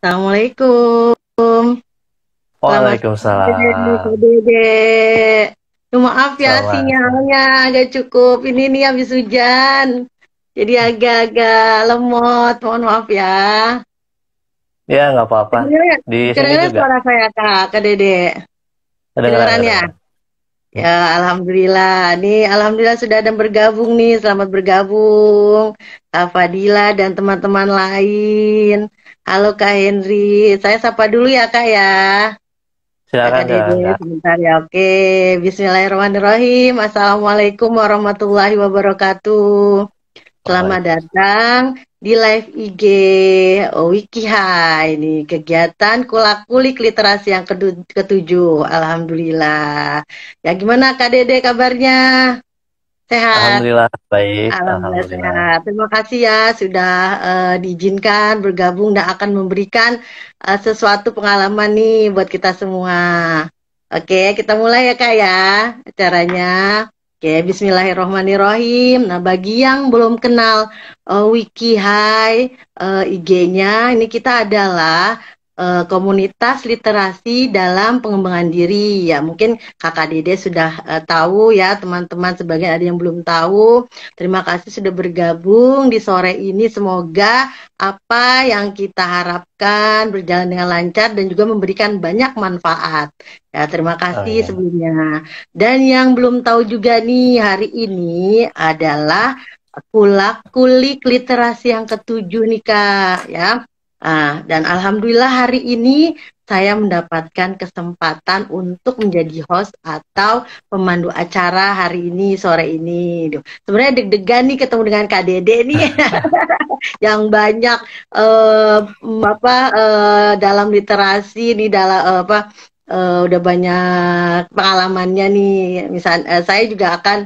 Assalamualaikum. Selamat sore, Kak Waalaikumsalam. Dede. Maaf ya, Selamat. sinyalnya agak cukup. Ini nih habis hujan. Jadi agak-agak lemot. Mohon maaf ya. Ya, nggak apa-apa. Kedengeran, Di sini kedengeran juga suara saya, Kak Dede. kedengeran, Kedengeran ya? kedengeran. Ya, Alhamdulillah. Nih, Alhamdulillah sudah ada bergabung nih. Selamat bergabung. Kak Fadila dan teman-teman lain. Halo Kak Henry. Saya sapa dulu ya, Kak ya. Kakak Silakan, Dede, silakan, Kak. sebentar ya. Oke, Bismillahirrahmanirrahim. Assalamualaikum warahmatullahi wabarakatuh. Selamat Waalaikumsalam. datang di live IG Wiki Hai. Ini kegiatan kulak-kulik literasi yang ketujuh. Alhamdulillah. Ya gimana Kak Dede kabarnya? Sehat? Alhamdulillah baik. Alhamdulillah Alhamdulillah. sehat. Terima kasih ya sudah diizinkan bergabung dan akan memberikan sesuatu pengalaman nih buat kita semua. Oke, kita mulai ya Kak ya acaranya. Oke, Bismillahirrohmanirrohim. Nah, bagi yang belum kenal Wiki Hai IG-nya, ini kita adalah komunitas literasi dalam pengembangan diri. Ya, mungkin Kakak Dede sudah tahu ya, teman-teman sebagian ada yang belum tahu. Terima kasih sudah bergabung di sore ini. Semoga apa yang kita harapkan berjalan dengan lancar dan juga memberikan banyak manfaat. Ya, terima kasih Amin. sebelumnya. Dan yang belum tahu juga nih, hari ini adalah kulak kulik literasi yang ketujuh nih Kak, ya. Dan alhamdulillah hari ini saya mendapatkan kesempatan untuk menjadi host atau pemandu acara hari ini, sore ini. Duh, sebenarnya deg-degan nih ketemu dengan Kak Dede nih, yang banyak dalam literasi nih dalam udah banyak pengalamannya nih. Misal saya juga akan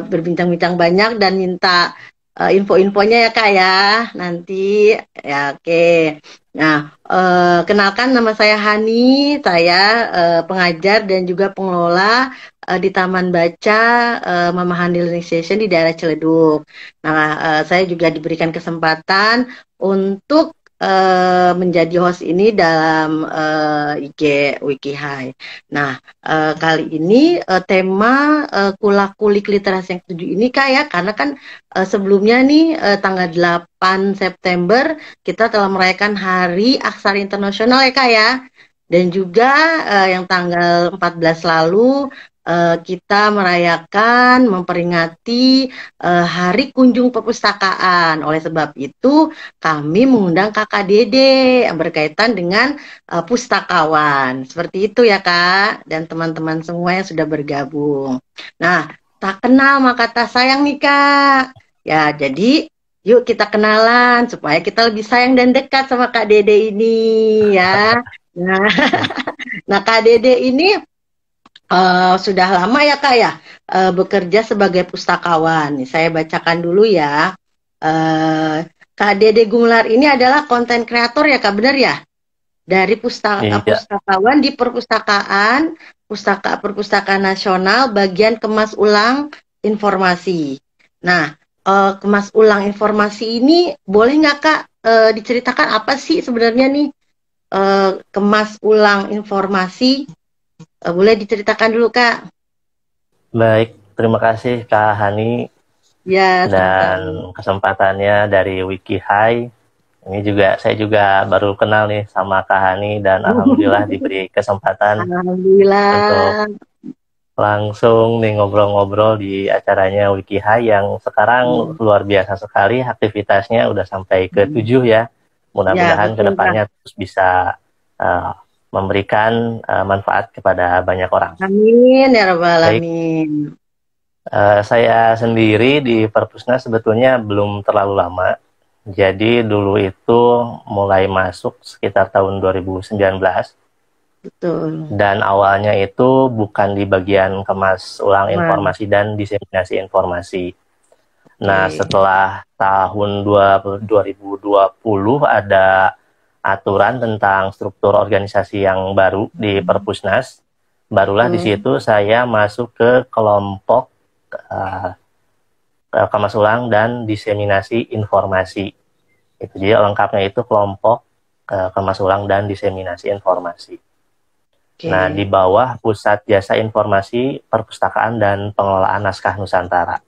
berbincang-bincang banyak dan minta info-infonya ya Kak ya nanti ya oke. Nah, kenalkan nama saya Hani, saya pengajar dan juga pengelola di Taman Baca Mama Hani Learning Station di daerah Ciledug. Nah, saya juga diberikan kesempatan untuk menjadi host ini dalam IG Wiki Hai. Nah, kali ini tema kulak-kulik literasi yang ketujuh ini Kak ya, karena kan sebelumnya nih tanggal 8 September kita telah merayakan Hari Aksara Internasional ya Kak ya. Dan juga yang tanggal 14 lalu kita merayakan memperingati Hari Kunjung Perpustakaan. Oleh sebab itu kami mengundang Kakak Dede yang berkaitan dengan pustakawan. Seperti itu ya Kak dan teman-teman semua yang sudah bergabung. Nah, tak kenal maka tak sayang nih Kak. Ya, jadi yuk kita kenalan supaya kita lebih sayang dan dekat sama Kak Dede ini ya. Nah, nah Kak Dede ini sudah lama ya Kak ya bekerja sebagai pustakawan. Nih, saya bacakan dulu ya. Eh, Kak Dede Gumelar ini adalah konten kreator ya Kak, benar ya? Dari Iya, pustakawan di perpustakaan, perpustakaan nasional, bagian kemas ulang informasi. Nah, kemas ulang informasi ini boleh nggak Kak diceritakan apa sih sebenarnya nih kemas ulang informasi? Boleh diceritakan dulu Kak? baik. Terima kasih Kak Hani Ya, dan sama-sama. kesempatannya dari Wiki Hai. Ini juga saya juga baru kenal nih sama Kak Hani dan alhamdulillah diberi kesempatan untuk Alhamdulillah. langsung nih ngobrol-ngobrol di acaranya Wiki Hai yang sekarang Hmm. luar biasa sekali aktivitasnya udah sampai ke 7 ya. Ya, Mudah-mudahan betul Kak. kedepannya terus bisa uh, memberikan manfaat kepada banyak orang. Amin ya rabbal Baik, alamin. saya sendiri di Perpusnas sebetulnya belum terlalu lama. Jadi dulu itu mulai masuk sekitar tahun 2019 Betul. dan awalnya itu bukan di bagian kemas ulang Wah, informasi dan diseminasi informasi. Nah, oke. setelah tahun 2020 ada aturan tentang struktur organisasi yang baru di Perpusnas. Barulah di Betul. situ saya masuk ke kelompok uh, kemas ulang dan diseminasi informasi. Itu jadi lengkapnya itu kelompok kemas ulang dan diseminasi informasi. Oke. Nah, di bawah Pusat Jasa Informasi Perpustakaan dan Pengelolaan Naskah Nusantara.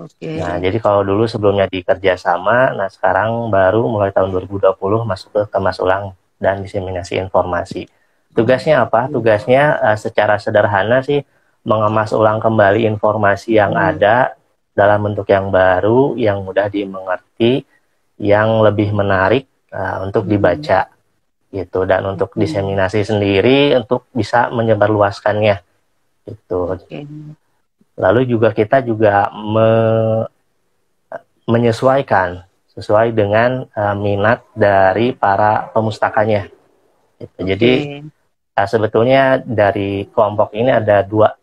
Oke. Nah, jadi kalau dulu sebelumnya di kerjasama, nah sekarang baru mulai tahun 2020 masuk ke kemas ulang dan diseminasi informasi. Tugasnya apa? Tugasnya secara sederhana sih mengemas ulang kembali informasi yang ada dalam bentuk yang baru, yang mudah dimengerti, yang lebih menarik untuk dibaca gitu, dan untuk diseminasi sendiri untuk bisa menyebarluaskannya gitu. Lalu juga kita juga menyesuaikan sesuai dengan minat dari para pemustakanya gitu. Jadi sebetulnya dari kelompok ini ada dua,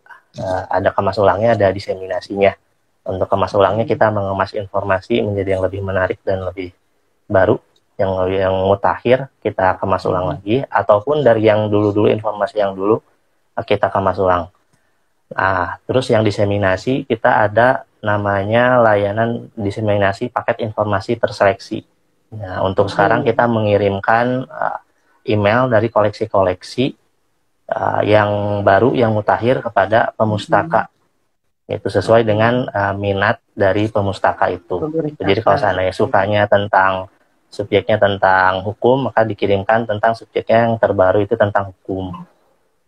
ada kemas ulangnya, ada diseminasinya. Untuk kemas ulangnya kita mengemas informasi menjadi yang lebih menarik dan lebih baru, yang mutakhir kita kemas ulang lagi, ataupun dari yang dulu-dulu, informasi yang dulu kita kemas ulang. Nah, terus yang diseminasi kita ada namanya layanan diseminasi paket informasi terseleksi. Nah, untuk sekarang kita mengirimkan email dari koleksi-koleksi yang baru, yang mutakhir kepada pemustaka. Itu sesuai dengan minat dari pemustaka itu. Jadi kalau seandainya sukanya tentang subjeknya tentang hukum, maka dikirimkan tentang subjeknya yang terbaru itu tentang hukum.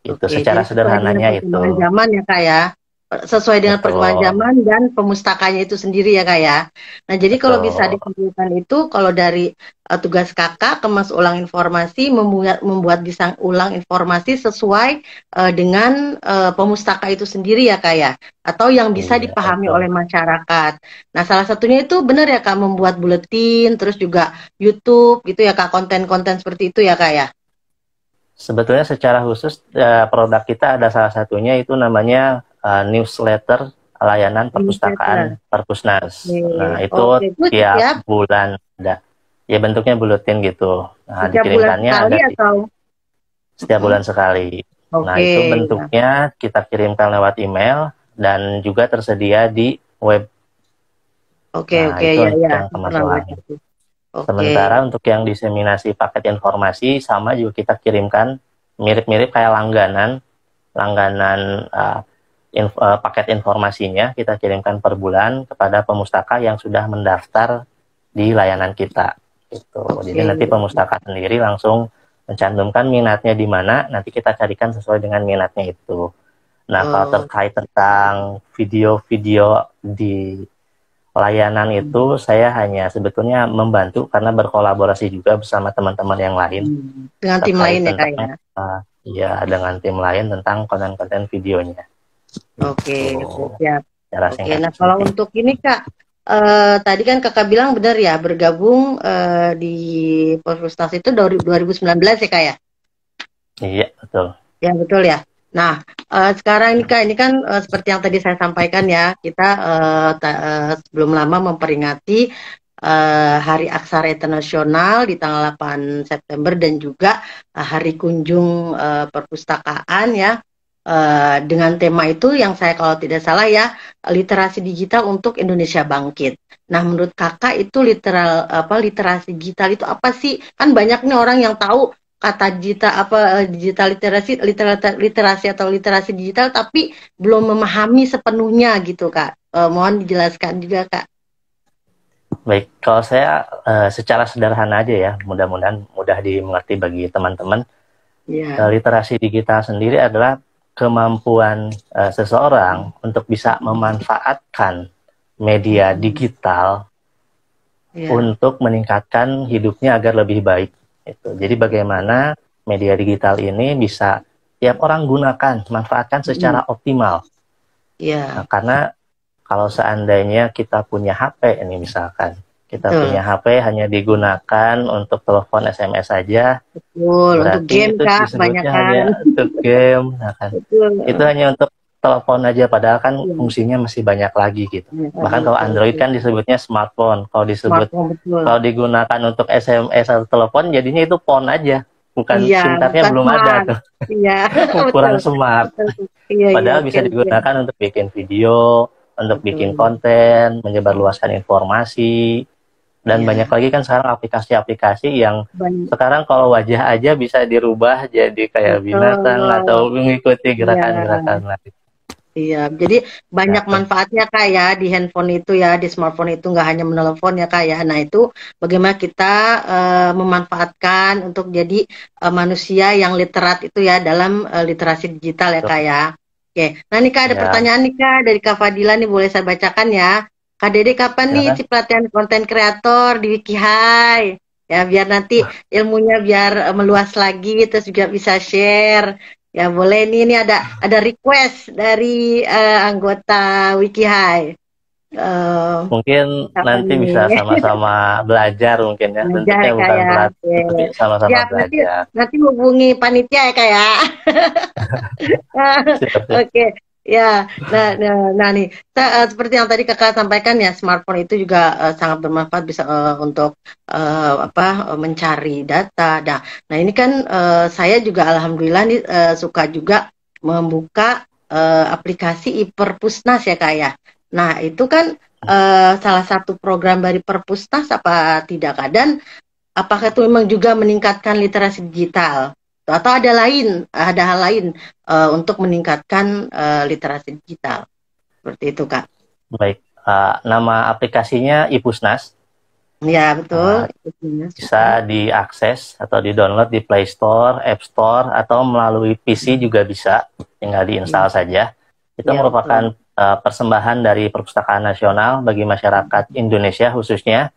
Itu secara sederhananya itu. Zaman ya Kak ya. Sesuai dengan perkembangan zaman dan pemustakanya itu sendiri ya Kak ya. Nah, jadi kalau bisa dikumpulkan itu, kalau dari tugas Kakak kemas ulang informasi, membuat bisa ulang informasi sesuai dengan pemustaka itu sendiri ya Kak ya, atau yang bisa dipahami oleh masyarakat. Nah, salah satunya itu benar ya Kak, membuat buletin, terus juga YouTube gitu ya Kak, konten-konten seperti itu ya Kak ya. Sebetulnya secara khusus produk kita ada salah satunya itu namanya newsletter layanan perpustakaan Perpusnas. Nah, itu tiap bulan ada. Ya, bentuknya buletin gitu. Nah, dikirimkannya ada setiap bulan sekali. Nah, itu bentuknya kita kirimkan lewat email dan juga tersedia di web. Itu yang kemas ulang. Sementara untuk yang diseminasi paket informasi sama juga kita kirimkan mirip-mirip kayak langganan paket informasinya kita kirimkan per bulan kepada pemustaka yang sudah mendaftar di layanan kita gitu. Jadi nanti pemustaka sendiri langsung mencantumkan minatnya di mana, nanti kita carikan sesuai dengan minatnya itu. Nah, kalau terkait tentang video-video di layanan itu, saya hanya sebetulnya membantu karena berkolaborasi juga bersama teman-teman yang lain. Dengan tim lain ya Kak ya? Ya, dengan tim lain tentang konten-konten videonya. Siap. Nah kalau untuk ini Kak, tadi kan Kakak bilang benar ya, bergabung di Perpusnas itu 2019 ya Kak ya? Iya, betul. Ya, betul ya. Nah, sekarang ini Kak, ini kan seperti yang tadi saya sampaikan ya, kita sebelum lama memperingati Hari Aksara Internasional di tanggal 8 September dan juga Hari Kunjung Perpustakaan ya. Dengan tema itu yang saya kalau tidak salah ya, literasi digital untuk Indonesia bangkit. Nah, menurut Kakak itu literasi digital itu apa sih? Kan banyak nih orang yang tahu kata digital literasi atau literasi digital tapi belum memahami sepenuhnya gitu Kak. Mohon dijelaskan juga Kak. Baik, kalau saya secara sederhana aja ya, mudah-mudahan mudah dimengerti bagi teman-teman. Literasi digital sendiri adalah kemampuan seseorang untuk bisa memanfaatkan media digital untuk meningkatkan hidupnya agar lebih baik. Jadi bagaimana media digital ini bisa tiap orang gunakan, manfaatkan secara optimal. Nah, karena kalau seandainya kita punya HP ini misalkan, kita punya HP hanya digunakan untuk telepon SMS saja, untuk game itu Kak, banyak hanya untuk game, nah kan. Itu hanya untuk telepon aja, padahal kan fungsinya masih banyak lagi gitu. Bahkan kalau Android kan disebutnya smartphone, kalau digunakan untuk SMS atau telepon jadinya itu phone aja, bukan SIM cardnya belum ada tuh. Kurang smart. Padahal bisa digunakan untuk bikin video, untuk bikin konten, menyebarluaskan informasi, Dan banyak lagi kan sekarang aplikasi-aplikasi yang sekarang kalau wajah aja bisa dirubah jadi kayak binatang atau mengikuti gerakan-gerakan lain. Iya, jadi banyak manfaatnya Kak ya di handphone itu ya, di smartphone itu nggak hanya menelepon ya Kak ya. Nah itu bagaimana kita memanfaatkan untuk jadi manusia yang literat itu ya dalam literasi digital ya Kak ya. Oke, nah nih Kak ada pertanyaan nih Kak dari Kak Fadila nih, boleh saya bacakan ya. Kak Dede kapan nih pelatihan konten kreator di WikiHi? Ya biar nanti ilmunya biar meluas lagi, terus juga bisa share. Ya boleh nih, ini ada request dari anggota WikiHi. Mungkin nanti nih? bisa sama-sama belajar mungkin ya. Bentuknya bukan berat, tapi sama-sama belajar. Nanti hubungi panitia ya Kak ya. Oke. Ya, nah nih, seperti yang tadi Kakak sampaikan ya, smartphone itu juga sangat bermanfaat bisa untuk mencari data. Nah ini kan saya juga alhamdulillah nih suka juga membuka aplikasi Perpusnas ya Kak ya. Nah itu kan salah satu program dari Perpusnas apa tidak Kak? Dan apakah itu memang juga meningkatkan literasi digital? Atau ada hal lain untuk meningkatkan literasi digital seperti itu Kak? Baik, nama aplikasinya Ipusnas. Ya betul. Bisa diakses atau di-download di Play Store, App Store, atau melalui PC juga bisa, tinggal diinstal saja. Itu merupakan persembahan dari Perpustakaan Nasional bagi masyarakat Indonesia khususnya,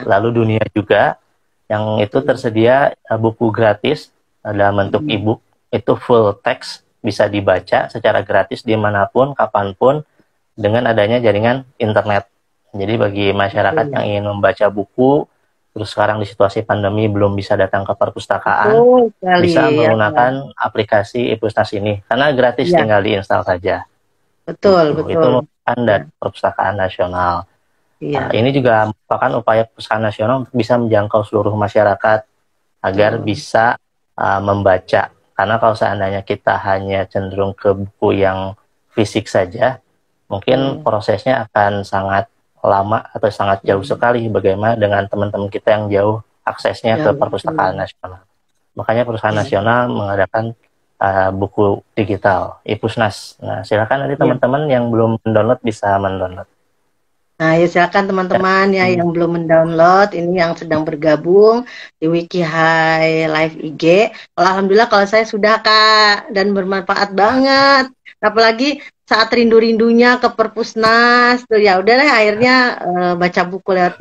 lalu dunia juga, yang itu tersedia buku gratis dalam bentuk e-book, itu full text, bisa dibaca secara gratis dimanapun, kapanpun, dengan adanya jaringan internet. Jadi bagi masyarakat yang ingin membaca buku, terus sekarang di situasi pandemi belum bisa datang ke perpustakaan, bisa menggunakan aplikasi Ipusnas ini, karena gratis, tinggal diinstal saja. Betul. Itu merupakan dari Perpustakaan Nasional. Ini juga merupakan upaya Perpustakaan Nasional untuk bisa menjangkau seluruh masyarakat agar bisa membaca. Karena kalau seandainya kita hanya cenderung ke buku yang fisik saja, mungkin prosesnya akan sangat lama atau sangat jauh sekali. Bagaimana dengan teman-teman kita yang jauh aksesnya ke Perpustakaan Nasional. Makanya Perpustakaan Nasional mengadakan buku digital, Ipusnas. Nah, silakan nanti teman-teman yang belum mendownload bisa mendownload. Nah, ya silakan teman-teman ya yang belum mendownload, ini yang sedang bergabung di WikiHi Live IG. Alhamdulillah kalau saya sudah Kak, dan bermanfaat banget. Apalagi saat rindu-rindunya ke Perpusnas tuh ya udahlah akhirnya baca buku lewat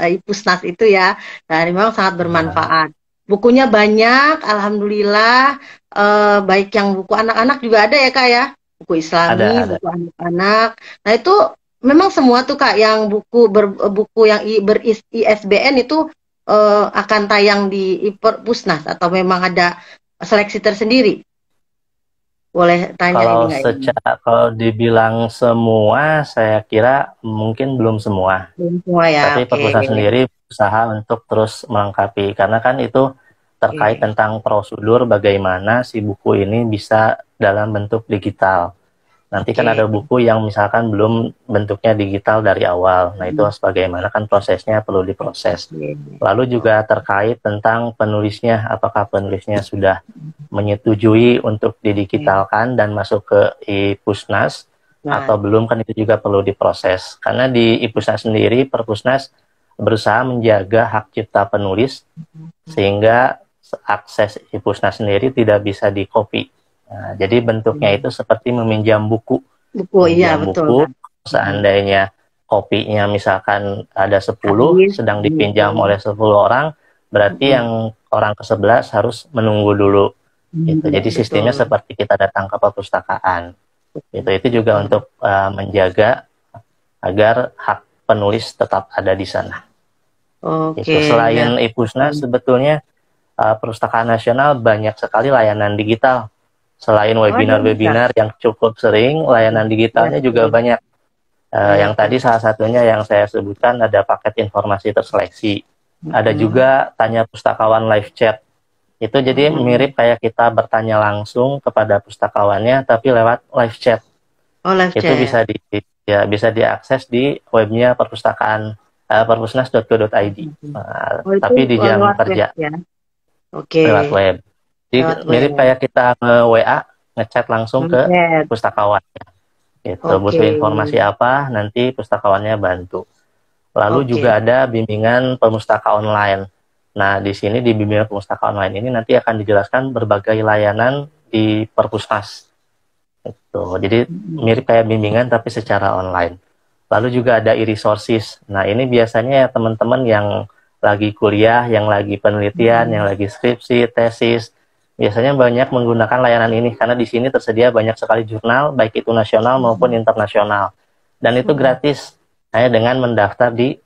Ipusnas itu ya. Dan memang sangat bermanfaat. Bukunya banyak, alhamdulillah, baik yang buku anak-anak juga ada ya Kak ya. Buku Islami, buku anak-anak. Nah, itu memang semua tuh Kak yang buku yang ber-ISBN itu akan tayang di Perpusnas atau memang ada seleksi tersendiri? Boleh tanya ini nggak? Kalau dibilang semua, saya kira mungkin belum semua. Belum semua ya. Tapi Perpusnas sendiri berusaha untuk terus melengkapi, karena kan itu terkait tentang prosedur bagaimana si buku ini bisa dalam bentuk digital. Nanti kan ada buku yang misalkan belum bentuknya digital dari awal. Nah itu bagaimana kan prosesnya perlu diproses. Lalu juga terkait tentang penulisnya, apakah penulisnya sudah menyetujui untuk didigitalkan dan masuk ke Ipusnas atau belum, kan itu juga perlu diproses. Karena di Ipusnas sendiri, Perpusnas berusaha menjaga hak cipta penulis sehingga akses Ipusnas sendiri tidak bisa di-copy. Nah, jadi bentuknya itu seperti meminjam buku. Betul. Seandainya kopinya misalkan ada 10, sedang dipinjam oleh 10 orang, berarti yang orang ke-11 harus menunggu dulu. Gitu. Jadi sistemnya seperti kita datang ke perpustakaan. Itu juga untuk menjaga agar hak penulis tetap ada di sana. Selain Ipusnas, sebetulnya Perpustakaan Nasional banyak sekali layanan digital. Selain webinar-webinar yang cukup sering, layanan digitalnya juga banyak. Yang tadi salah satunya yang saya sebutkan ada paket informasi terseleksi. Ada juga tanya pustakawan live chat. Itu jadi mirip kayak kita bertanya langsung kepada pustakawannya, tapi lewat live chat. Itu bisa diakses di webnya Perpustakaan perpusnas.go.id. Oh, itu Tapi di jam lewat web kerja ya? Oke, lewat web. Jadi lewat mirip web. kayak kita nge-WA, ngechat langsung ke Web. pustakawan. Gitu. Oke, Butuh informasi apa, nanti pustakawannya bantu. Lalu oke. juga ada bimbingan pemustaka online. Nah, di sini di bimbingan pemustaka online ini nanti akan dijelaskan berbagai layanan di Perpusnas. Gitu. Jadi mirip kayak bimbingan tapi secara online. Lalu juga ada e-resources. Nah, ini biasanya ya teman-teman yang lagi kuliah, yang lagi penelitian, yang lagi skripsi, tesis, biasanya banyak menggunakan layanan ini karena di sini tersedia banyak sekali jurnal, baik itu nasional maupun internasional. Dan itu gratis, hanya dengan mendaftar di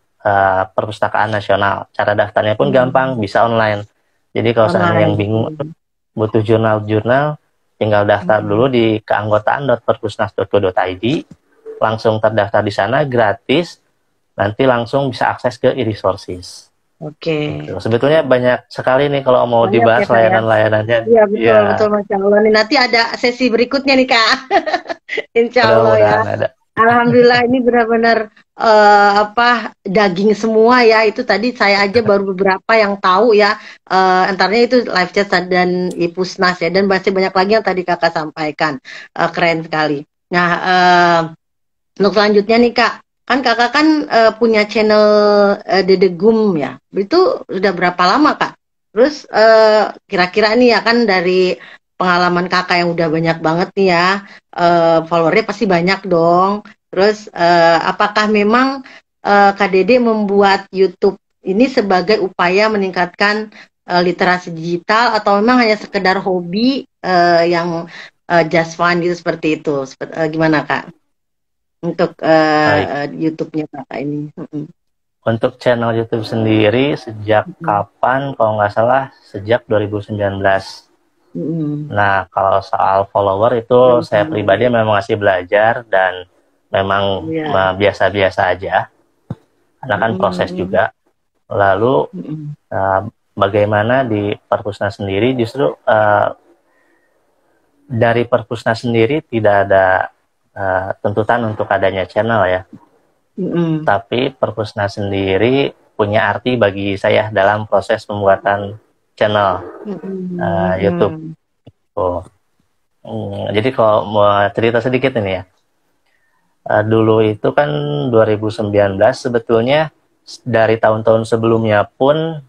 Perpustakaan Nasional. Cara daftarnya pun gampang, bisa online. Jadi kalau seandainya yang Online. bingung butuh jurnal-jurnal, tinggal daftar dulu di keanggotaan.perpusnas.go.id, langsung terdaftar di sana gratis, nanti langsung bisa akses ke e-resources. Oke. Gitu. Sebetulnya banyak sekali nih kalau mau Banyak ya dibahas Kak ya. layanan-layanannya. Iya betul Ya, betul Masya Allah nih. Nanti ada sesi berikutnya nih Kak. Insya Allah ya. mudah-mudahan ada. Alhamdulillah ini benar-benar apa daging semua ya. Itu tadi saya aja baru beberapa yang tahu ya. Antaranya itu live chat dan Ipusnas ya. Dan masih banyak lagi yang tadi Kakak sampaikan. Keren sekali. Nah, untuk selanjutnya nih Kak, kan Kakak kan punya channel Dede Gum ya. Itu sudah berapa lama Kak? Terus kira-kira nih ya kan dari pengalaman Kakak yang udah banyak banget nih ya, followernya pasti banyak dong. Terus apakah memang Kak Dede membuat YouTube ini sebagai upaya meningkatkan literasi digital atau memang hanya sekedar hobi yang just fun gitu seperti itu? Gimana Kak? Untuk Baik. YouTube-nya Kakak ini. Untuk channel YouTube sendiri sejak kapan? Kalau nggak salah sejak 2019. Nah, kalau soal follower itu saya pribadi memang masih belajar dan memang Ya. biasa-biasa aja. Karena kan proses juga. Lalu bagaimana di Perpusnas sendiri justru dari Perpusnas sendiri tidak ada tuntutan untuk adanya channel ya. Tapi Perpusnas sendiri punya arti bagi saya dalam proses pembuatan channel YouTube. Jadi kalau mau cerita sedikit ini ya, dulu itu kan 2019 sebetulnya dari tahun-tahun sebelumnya pun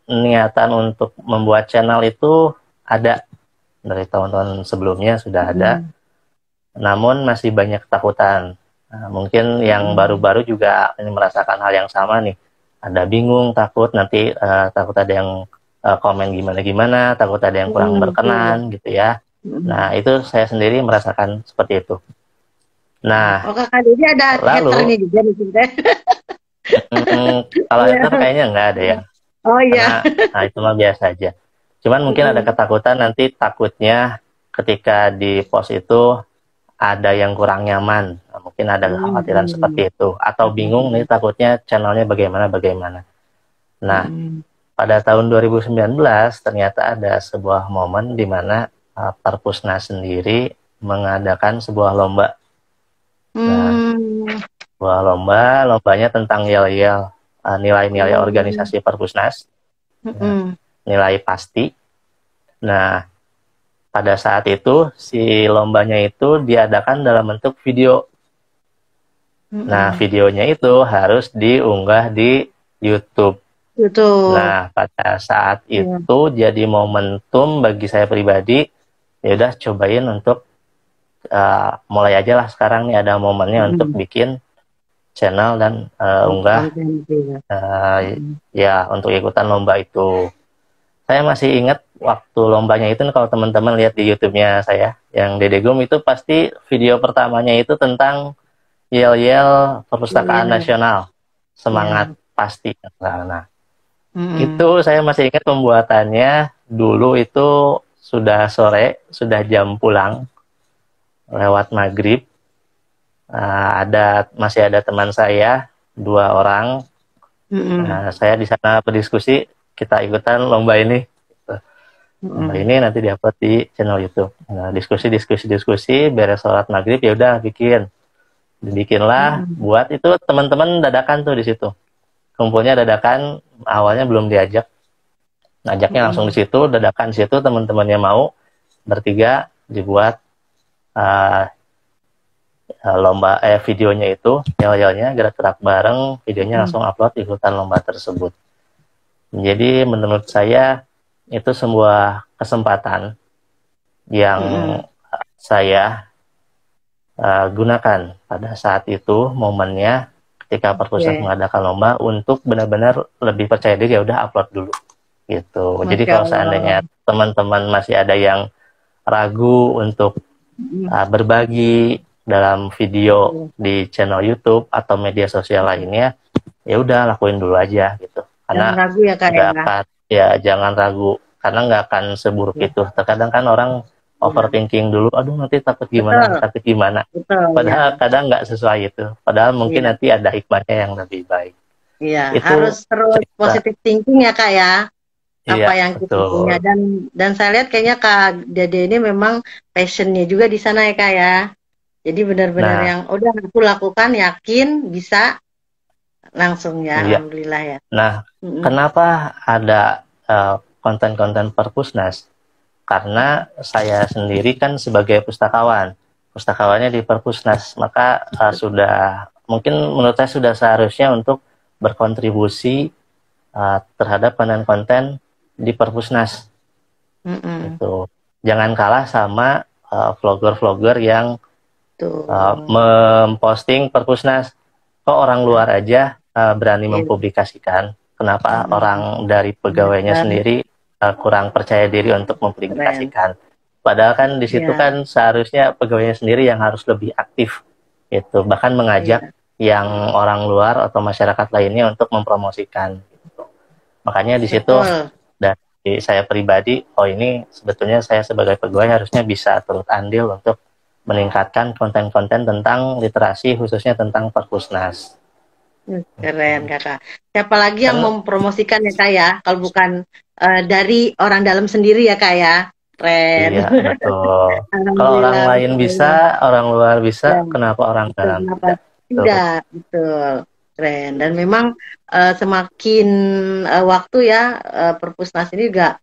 niatan untuk membuat channel itu ada, dari tahun-tahun sebelumnya sudah ada, namun masih banyak ketakutan. Mungkin yang baru-baru juga ini merasakan hal yang sama nih, ada bingung, takut nanti takut ada yang komen gimana-gimana, takut ada yang kurang berkenan gitu ya. Nah itu saya sendiri merasakan seperti itu. Nah, oh Kakak Dede ada haternya lalu juga di sini. kalau hater kayaknya nggak ada ya, Oh karena iya. nah, itu mah biasa aja. Cuman mungkin ada ketakutan nanti takutnya ketika di post itu ada yang kurang nyaman, nah, mungkin ada kekhawatiran seperti itu, atau bingung nih takutnya channelnya bagaimana. Nah, pada tahun 2019 ternyata ada sebuah momen di mana Perpusnas sendiri mengadakan sebuah lomba. Nah, sebuah lombanya tentang yel-yel, nilai-nilai organisasi Perpusnas, nilai pasti. Nah, pada saat itu si lombanya itu diadakan dalam bentuk video. Nah, videonya itu harus diunggah di YouTube. Nah, pada saat itu jadi momentum bagi saya pribadi, ya udah cobain untuk mulai aja lah sekarang nih ada momennya untuk bikin channel dan unggah ya untuk ikutan lomba itu. Saya masih ingat waktu lombanya itu kalau teman-teman lihat di YouTube-nya saya yang Dede Gum itu pasti video pertamanya itu tentang yel-yel Perpustakaan Nasional, semangat pasti. Nah, itu saya masih ingat pembuatannya dulu itu sudah sore, sudah jam pulang lewat maghrib. Masih ada teman saya 2 orang. Saya di sana berdiskusi, kita ikutan lomba ini. Lomba ini nanti diupload di channel YouTube. Nah, diskusi, beres sholat maghrib ya udah bikin. Dibikinlah, buat itu teman-teman dadakan tuh di situ. Kumpulnya dadakan, awalnya belum diajak. Ngajaknya langsung di situ, dadakan di situ, teman-temannya mau, bertiga dibuat lomba videonya itu, yel-yelnya gerak-gerak bareng, videonya langsung upload ikutan lomba tersebut. Jadi menurut saya itu sebuah kesempatan yang saya gunakan pada saat itu, momennya ketika Perpusnas mengadakan lomba untuk benar-benar lebih percaya diri, ya udah upload dulu gitu. Jadi kalau seandainya teman-teman masih ada yang ragu untuk berbagi dalam video di channel YouTube atau media sosial lainnya, ya udah lakuin dulu aja gitu. Karena jangan ragu ya Kak ya jangan ragu, karena nggak akan seburuk itu. Terkadang kan orang overthinking dulu, aduh nanti takut gimana, takut gimana. Padahal kadang nggak sesuai itu. Padahal mungkin nanti ada hikmahnya yang lebih baik. Iya, harus terus positive thinking ya Kak ya. Apa yang kita punya, dan saya lihat kayaknya Kak Dede ini memang passionnya juga di sana ya Kak ya. Jadi benar-benar yang udah aku lakukan, yakin bisa langsung ya, alhamdulillah ya. Nah, kenapa ada konten-konten Perpusnas? Karena saya sendiri kan sebagai pustakawannya di Perpusnas, maka sudah, mungkin menurut saya sudah seharusnya untuk berkontribusi terhadap konten-konten di Perpusnas. Gitu. Jangan kalah sama vlogger-vlogger yang memposting Perpusnas. Kok orang luar aja berani mempublikasikan, kenapa orang dari pegawainya sendiri kurang percaya diri untuk mempublikasikan? Padahal kan di situ kan seharusnya pegawainya sendiri yang harus lebih aktif, itu bahkan mengajak yang orang luar atau masyarakat lainnya untuk mempromosikan. Gitu. Makanya di situ dari saya pribadi, oh ini sebetulnya saya sebagai pegawai harusnya bisa turut andil untuk meningkatkan konten-konten tentang literasi, khususnya tentang Perpusnas. Keren Kakak. Siapa lagi yang mempromosikan ya Kak ya, kalau bukan dari orang dalam sendiri ya Kak ya. Keren. Iya, betul. Kalau orang lain bisa, orang luar bisa, kenapa orang dalam tidak? Betul. Keren. Dan memang semakin waktu ya, Perpusnas ini juga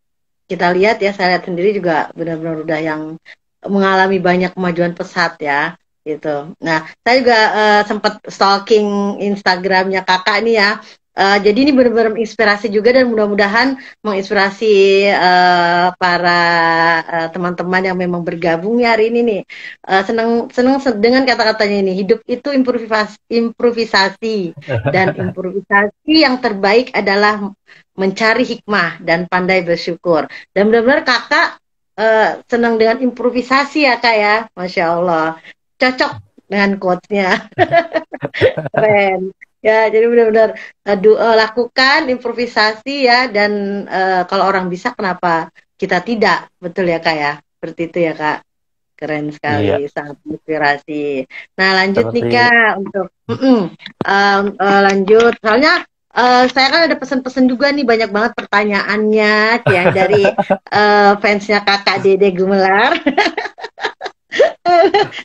kita lihat ya, saya lihat sendiri juga benar-benar udah yang mengalami banyak kemajuan pesat ya gitu. Nah, saya juga sempat stalking Instagramnya Kakak nih ya. Jadi ini benar-benar inspirasi juga, dan mudah-mudahan menginspirasi para teman-teman yang memang bergabung ya hari ini nih. Senang dengan kata-katanya ini, hidup itu improvisasi dan improvisasi yang terbaik adalah mencari hikmah dan pandai bersyukur. Dan benar-benar Kakak senang dengan improvisasi ya Kak ya, Masya Allah. Cocok dengan quotes-nya. Keren. Ya, jadi benar-benar lakukan improvisasi ya, dan kalau orang bisa kenapa kita tidak, betul ya Kak ya, seperti itu ya Kak. Keren sekali, sangat inspirasi. Nah lanjut nih Kak, untuk lanjut, soalnya saya kan ada pesan-pesan juga nih, banyak banget pertanyaannya ya dari fansnya Kakak Dede Gumelar.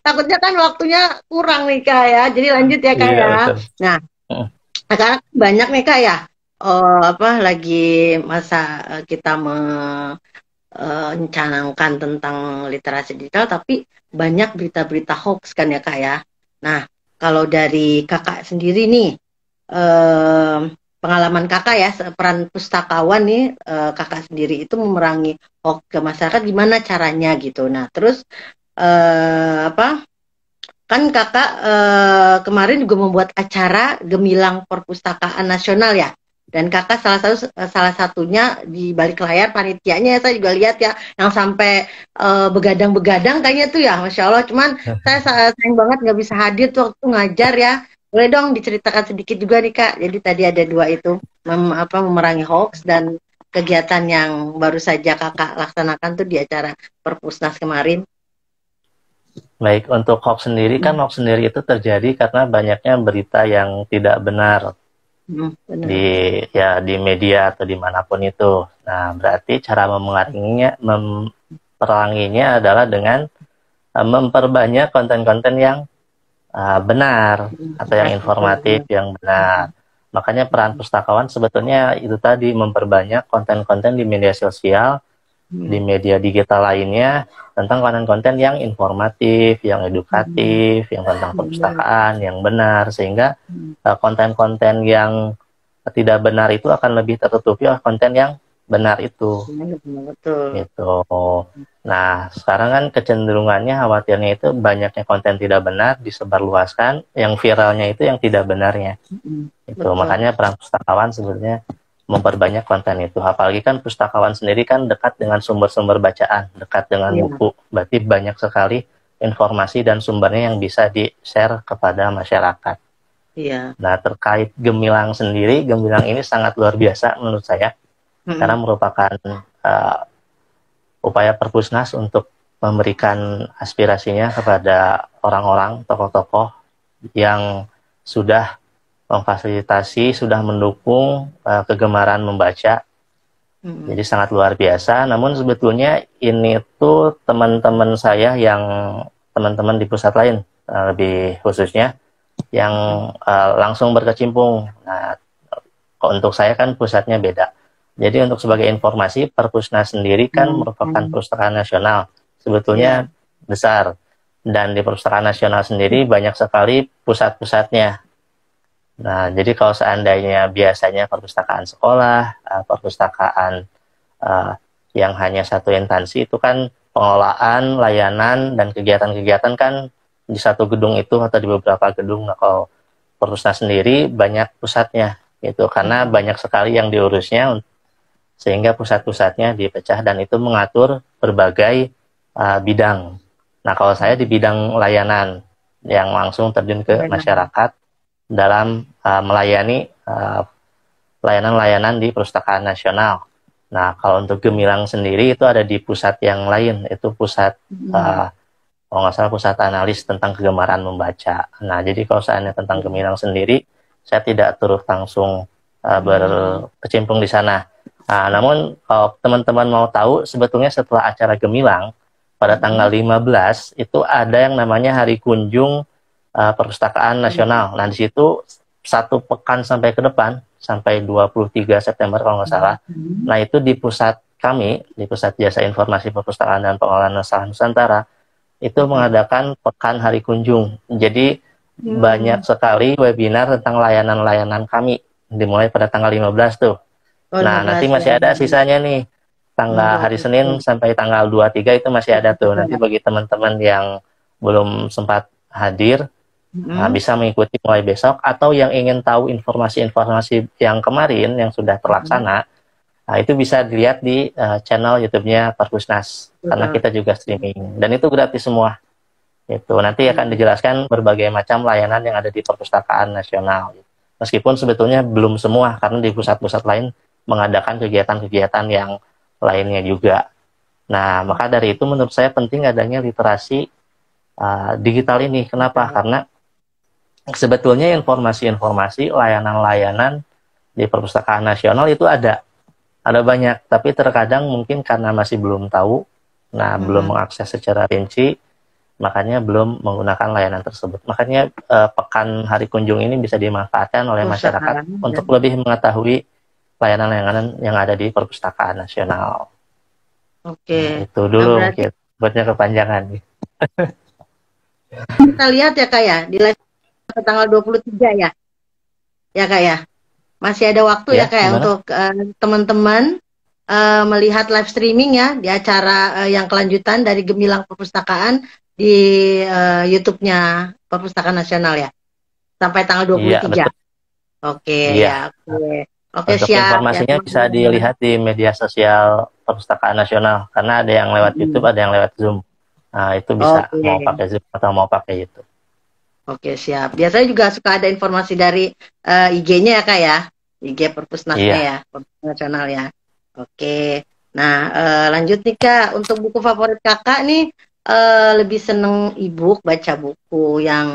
Takutnya kan waktunya kurang nih Kak ya, jadi lanjut ya Kak ya. Nah, karena banyak nih Kak ya, lagi masa kita mencanangkan tentang literasi digital, tapi banyak berita-berita hoax kan ya Kak ya. Nah, kalau dari Kakak sendiri nih, pengalaman Kakak ya, peran pustakawan nih, Kakak sendiri itu memerangi hoax ke masyarakat, gimana caranya gitu. Nah, terus kan Kakak kemarin juga membuat acara Gemilang Perpustakaan Nasional ya, dan Kakak salah satunya di balik layar panitianya, saya juga lihat ya, yang sampai begadang-begadang kayaknya tuh ya, Masya Allah. Cuman saya sayang banget nggak bisa hadir tuh waktu ngajar ya. Boleh dong diceritakan sedikit juga nih Kak. Jadi tadi ada dua itu, memerangi hoax dan kegiatan yang baru saja Kakak laksanakan tuh di acara Perpusnas kemarin. Baik, untuk hoax sendiri kan, hoax sendiri itu terjadi karena banyaknya berita yang tidak benar di media atau dimanapun itu. Nah, berarti cara memeranginya adalah dengan memperbanyak konten-konten yang benar atau yang informatif, yang benar. Makanya peran pustakawan sebetulnya itu tadi, memperbanyak konten-konten di media sosial, di media digital lainnya, tentang konten-konten yang informatif, yang edukatif, yang tentang perpustakaan, yang benar, sehingga konten-konten yang tidak benar itu akan lebih tertutupi oleh konten yang benar itu. Betul. Gitu. Nah, sekarang kan kecenderungannya, khawatirnya itu banyaknya konten tidak benar disebarluaskan, yang viralnya itu yang tidak benarnya. Itu makanya peran pustakawan sebenarnya memperbanyak konten itu. Apalagi kan pustakawan sendiri kan dekat dengan sumber-sumber bacaan, dekat dengan buku. Berarti banyak sekali informasi dan sumbernya yang bisa di-share kepada masyarakat. Iya. Nah, terkait Gemilang sendiri, Gemilang ini sangat luar biasa menurut saya, karena merupakan upaya Perpusnas untuk memberikan aspirasinya kepada orang-orang, tokoh-tokoh yang sudah memfasilitasi, sudah mendukung kegemaran membaca. Jadi sangat luar biasa. Namun sebetulnya ini tuh teman-teman saya yang teman-teman di pusat lain, lebih khususnya yang langsung berkecimpung. Nah, untuk saya kan pusatnya beda. Jadi untuk sebagai informasi, Perpusnas sendiri kan merupakan perpustakaan nasional, sebetulnya besar. Dan di perpustakaan nasional sendiri banyak sekali pusat-pusatnya. Nah, jadi kalau seandainya biasanya perpustakaan sekolah, perpustakaan yang hanya satu instansi, itu kan pengelolaan, layanan, dan kegiatan-kegiatan kan di satu gedung itu atau di beberapa gedung. Nah, kalau Perpusnas sendiri banyak pusatnya, gitu, karena banyak sekali yang diurusnya, sehingga pusat-pusatnya dipecah dan itu mengatur berbagai bidang. Nah, kalau saya di bidang layanan yang langsung terjun ke masyarakat dalam melayani layanan-layanan di Perpustakaan Nasional. Nah, kalau untuk Gemilang sendiri itu ada di pusat yang lain, itu pusat kalau nggak salah pusat analis tentang kegemaran membaca. Nah, jadi kalau seandainya tentang Gemilang sendiri, saya tidak turut langsung berkecimpung di sana. Nah, namun kalau teman-teman mau tahu, sebetulnya setelah acara Gemilang pada tanggal 15 itu ada yang namanya Hari Kunjung Perpustakaan Nasional. Nah, di situ satu pekan sampai ke depan, sampai 23 September kalau nggak salah. Nah, itu di pusat kami, di Pusat Jasa Informasi Perpustakaan dan Pengelolaan Naskah Nusantara, itu mengadakan Pekan Hari Kunjung. Jadi banyak sekali webinar tentang layanan-layanan kami, dimulai pada tanggal 15 tuh. Nah, nanti masih ada sisanya nih. Tanggal hari Senin sampai tanggal 23 itu masih ada tuh. Nanti bagi teman-teman yang belum sempat hadir, bisa mengikuti mulai besok. Atau yang ingin tahu informasi-informasi yang kemarin, yang sudah terlaksana, nah, itu bisa dilihat di channel YouTube-nya Perpusnas. Karena kita juga streaming. Dan itu gratis semua. Itu nanti akan dijelaskan berbagai macam layanan yang ada di Perpustakaan Nasional. Meskipun sebetulnya belum semua, karena di pusat-pusat lain mengadakan kegiatan-kegiatan yang lainnya juga. Nah, maka dari itu menurut saya penting adanya literasi digital ini. Kenapa? Karena sebetulnya informasi-informasi, layanan-layanan di Perpustakaan Nasional itu ada banyak, tapi terkadang mungkin karena masih belum tahu, belum mengakses secara rinci, makanya belum menggunakan layanan tersebut. Makanya Pekan Hari Kunjung ini bisa dimanfaatkan oleh masyarakat untuk lebih mengetahui layanan-layanan yang ada di Perpustakaan Nasional. Nah, itu dulu mungkin buatnya kepanjangan. Kita lihat ya Kak ya, di live tanggal 23 ya. Ya Kak ya. Masih ada waktu ya Kak ya, untuk teman-teman melihat live streaming ya di acara yang kelanjutan dari Gemilang Perpustakaan di YouTube-nya Perpustakaan Nasional ya. Sampai tanggal 23. Oke. Oke, untuk siap. Informasinya bisa dilihat di media sosial Perpustakaan Nasional, karena ada yang lewat YouTube, ada yang lewat Zoom. Nah, itu bisa mau pakai Zoom atau mau pakai YouTube. Oke, siap. Biasanya juga suka ada informasi dari IG-nya ya Kak ya, IG Perpusnasnya ya, Perpustakaan Nasional ya. Oke. Nah, lanjut nih Kak, untuk buku favorit Kakak nih, lebih seneng e-book, baca buku yang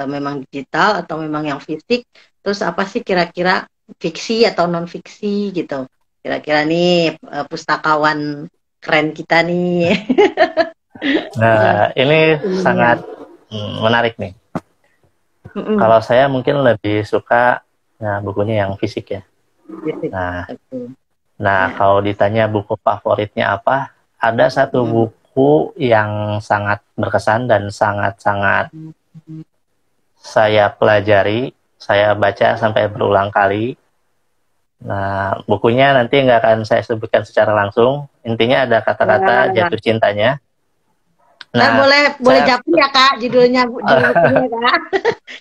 memang digital atau memang yang fisik? Terus apa sih kira-kira fiksi atau non fiksi gitu? Kira-kira nih pustakawan keren kita nih. Nah, ini sangat menarik nih. Mm-mm. Kalau saya mungkin lebih suka bukunya yang fisik ya. Fisik. Nah, Betul. nah, Ya. kalau ditanya buku favoritnya apa, ada satu Mm-mm. buku yang sangat berkesan dan sangat-sangat Mm-mm. saya pelajari, saya baca sampai berulang kali. Nah, bukunya nanti nggak akan saya sebutkan secara langsung. Intinya ada kata-kata Wah. jatuh cintanya. Nah, Nah, boleh boleh saya japri ya Kak, judulnya judul bukunya Kak.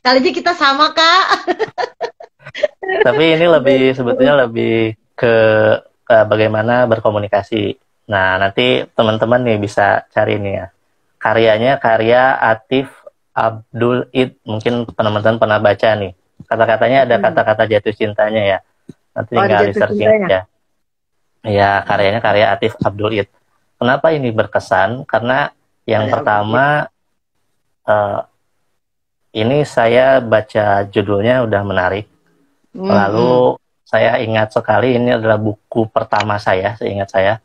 Kali ini kita sama Kak. tapi ini lebih sebetulnya lebih ke bagaimana berkomunikasi. Nah, nanti teman-teman nih bisa cari nih ya. Karyanya karya Atif Abdul Id. Mungkin teman-teman pernah baca nih. Kata-katanya ada Hmm. kata-kata jatuh cintanya ya. Nanti Oh, ada tinggal di jatuh searching cintanya. aja. Ya, karyanya karya Atif Abdul Id. Kenapa ini berkesan? Karena yang Ada Abdul. pertama, eh, ini saya baca judulnya udah menarik. Hmm. Lalu saya ingat sekali ini adalah buku pertama saya, seingat saya.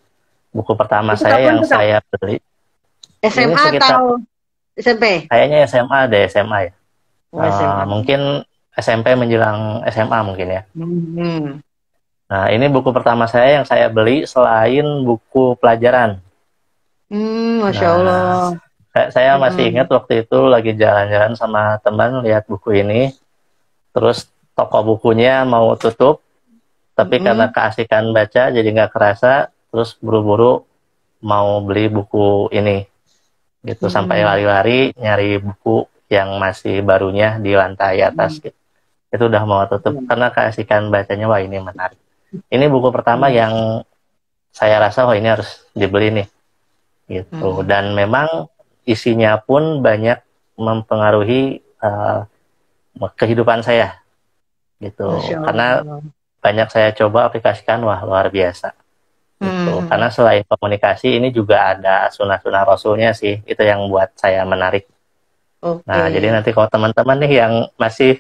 Buku pertama Itu saya kapan yang tuh Kak? saya beli. Ini SMA sekitar, atau SMP? kayaknya SMA deh, SMA ya. Oh, SMA. Mungkin SMP menjelang SMA mungkin ya. Hmm. Nah, ini buku pertama saya yang saya beli selain buku pelajaran. Masya Nah, Allah. saya masih ingat Hmm. waktu itu lagi jalan-jalan sama teman lihat buku ini. Terus toko bukunya mau tutup, tapi karena Hmm. keasikan baca jadi nggak kerasa, terus buru-buru mau beli buku ini. Gitu, sampai Hmm. lari-lari nyari buku yang masih barunya di lantai atas gitu. Itu udah mau tutup Hmm. karena keasikan bacanya, wah ini menarik. Ini buku pertama Hmm. yang saya rasa wah ini harus dibeli nih gitu. Hmm. Dan memang isinya pun banyak mempengaruhi kehidupan saya gitu. Masya Karena Allah. banyak saya coba aplikasikan, wah luar biasa gitu. Hmm. Karena selain komunikasi ini juga ada sunah-sunah rasulnya sih. Itu yang buat saya menarik. Nah, jadi Oke. nanti kalau teman-teman nih yang masih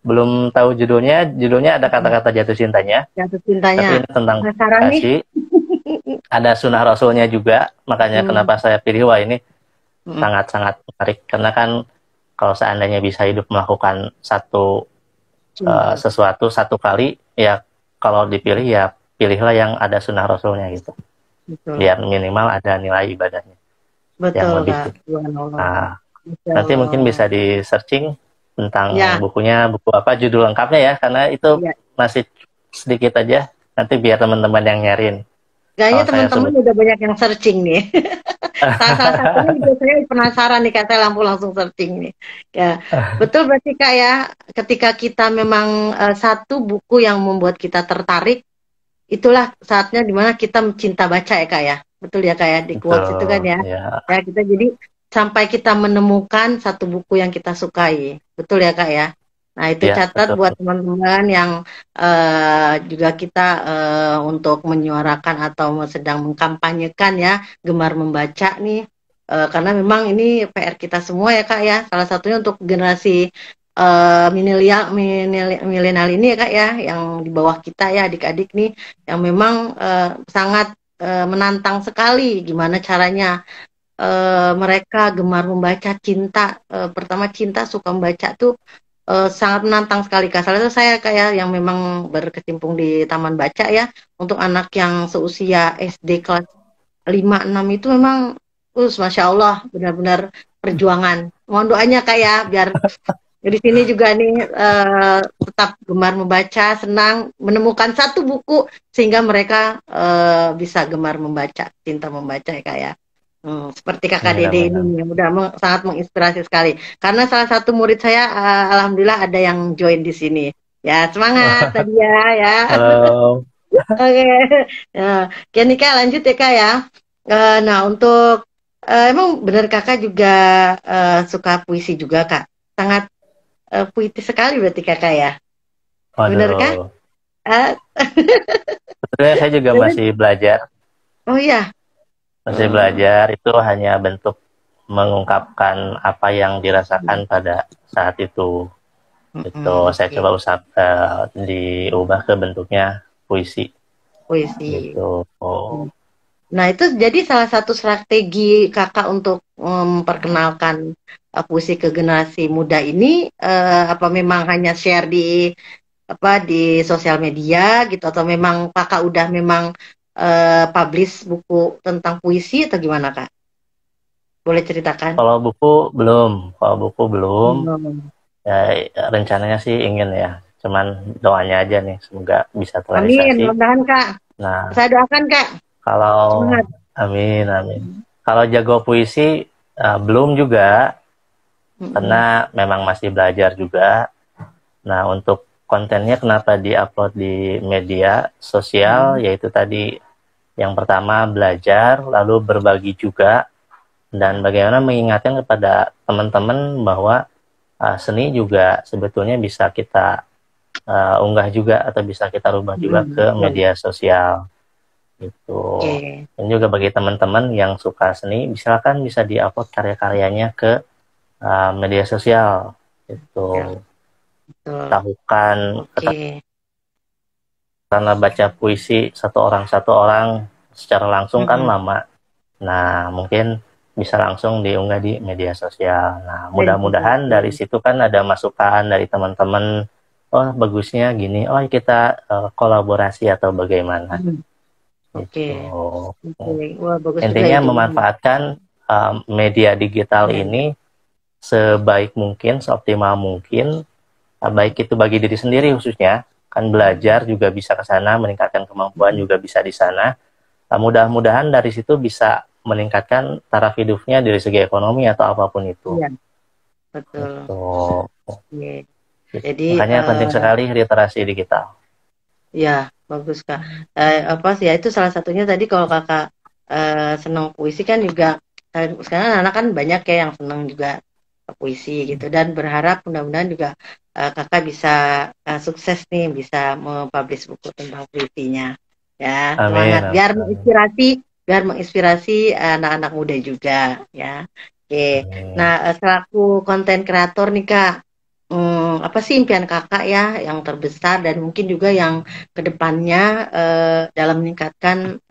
belum tahu judulnya, judulnya ada Hmm. kata-kata jatuh cintanya, Jatuh cintanya. tapi ini tentang Penasaran nih. komunikasi. Ada sunah rasulnya juga, makanya Hmm. kenapa saya pilih, wah ini Hmm. sangat-sangat menarik. Karena kan kalau seandainya bisa hidup melakukan Cinta. sesuatu satu kali, ya kalau dipilih ya pilihlah yang ada sunnah rasulnya gitu, Betul. biar minimal ada nilai ibadahnya yang Betul, lebih Kak. tuh. Subhanallah. Nah, Masya nanti mungkin Allah. bisa di searching tentang Ya, bukunya, buku apa, judul lengkapnya ya, karena itu ya. masih sedikit aja, nanti biar teman-teman yang nyariin Kayaknya kalau saya teman-teman sebut. udah banyak yang searching nih. Salah satunya juga saya penasaran nih, Kak. Saya langsung searching nih. Ya, betul berarti Kak ya, ketika kita memang satu buku yang membuat kita tertarik, itulah saatnya dimana kita cinta baca ya Kak ya. Betul ya Kak ya, di quotes itu kan Betul ya. ya. Ya, kita jadi sampai kita menemukan satu buku yang kita sukai. Betul ya Kak ya. Nah, itu Ya, catat buat betul. teman-teman yang juga kita untuk menyuarakan atau sedang mengkampanyekan ya, gemar membaca nih. Karena memang ini PR kita semua ya Kak ya. Salah satunya untuk generasi milenial ini ya Kak ya, yang di bawah kita ya, adik-adik nih, yang memang sangat menantang sekali gimana caranya mereka gemar membaca, cinta pertama cinta, suka membaca tuh sangat menantang sekali Kak. Salah satu saya kayak yang memang berkecimpung di taman baca ya, untuk anak yang seusia SD kelas 5 6 itu memang Masya Allah, benar-benar perjuangan. Mohon doanya Kak ya, biar di sini juga nih tetap gemar membaca, senang menemukan satu buku sehingga mereka bisa gemar membaca, cinta membaca ya Kak ya. Seperti Kakak Amin, Dede amin, ini amin. yang udah sangat menginspirasi sekali. Karena salah satu murid saya, alhamdulillah ada yang join di sini. Ya semangat tadi ya, ya. Halo. Oke, oke nih Kak, lanjut ya Kak ya. Nah untuk emang benar Kakak juga suka puisi juga Kak. Sangat puitis sekali berarti Kakak ya. Benar Kak? Waduh. Eh, Sebetulnya saya juga masih belajar. oh iya. Masih Hmm. belajar itu hanya bentuk mengungkapkan apa yang dirasakan pada saat itu. Itu saya Oke. coba diubah ke bentuknya puisi Puisi. gitu. Oh, Nah, itu jadi salah satu strategi Kakak untuk memperkenalkan puisi ke generasi muda ini apa memang hanya share di sosial media gitu, atau memang kakak udah memang publish buku tentang puisi atau gimana kak? Boleh ceritakan? Kalau buku belum, kalau buku belum. Hmm. Ya, rencananya sih ingin ya. Cuman doanya aja nih, semoga bisa Amin, terrealisasi. mudah-mudahan kak. Nah, Saya doakan kak. kalau Semangat. amin, amin. Kalau jago puisi belum juga, Mm-mm. karena memang masih belajar juga. Nah, untuk kontennya kenapa diupload di media sosial, Mm. yaitu tadi yang pertama belajar, lalu berbagi juga, dan bagaimana mengingatkan kepada teman-teman bahwa seni juga sebetulnya bisa kita unggah juga atau bisa kita rubah juga ke Betul. media sosial gitu. Oke. Dan juga bagi teman-teman yang suka seni, misalkan bisa diupload karya-karyanya ke media sosial Ya, itu. betul. Tahukan Oke. karena baca puisi satu orang secara langsung kan Mm-mm. lama. Nah, mungkin bisa langsung diunggah di media sosial. Nah, Media mudah-mudahan dari sosial. situ kan ada masukan dari teman-teman, oh bagusnya gini, oh kita kolaborasi atau bagaimana Mm. Oke. gitu. Oke. Wah, bagus juga Intinya idenya. memanfaatkan media digital Ya. ini sebaik mungkin, seoptimal mungkin, baik itu bagi diri sendiri khususnya, kan belajar juga bisa ke sana, meningkatkan kemampuan Mm. juga bisa di sana. Mudah-mudahan dari situ bisa meningkatkan taraf hidupnya dari segi ekonomi atau apapun itu. Iya, betul. Itu. Oke. Jadi Makanya penting sekali literasi digital. ya, bagus Kak. Apa sih ya, itu salah satunya tadi kalau Kakak senang puisi kan juga, sekarang anak kan banyak ya yang senang juga puisi gitu, dan berharap mudah-mudahan juga Kakak bisa sukses nih, bisa mempublish buku tentang puisinya. Ya, Amin. semangat biar Amin. menginspirasi, anak-anak muda juga ya. Oke. Nah, Amin. selaku konten kreator nih Kak, apa sih impian kakak ya yang terbesar, dan mungkin juga yang kedepannya dalam meningkatkan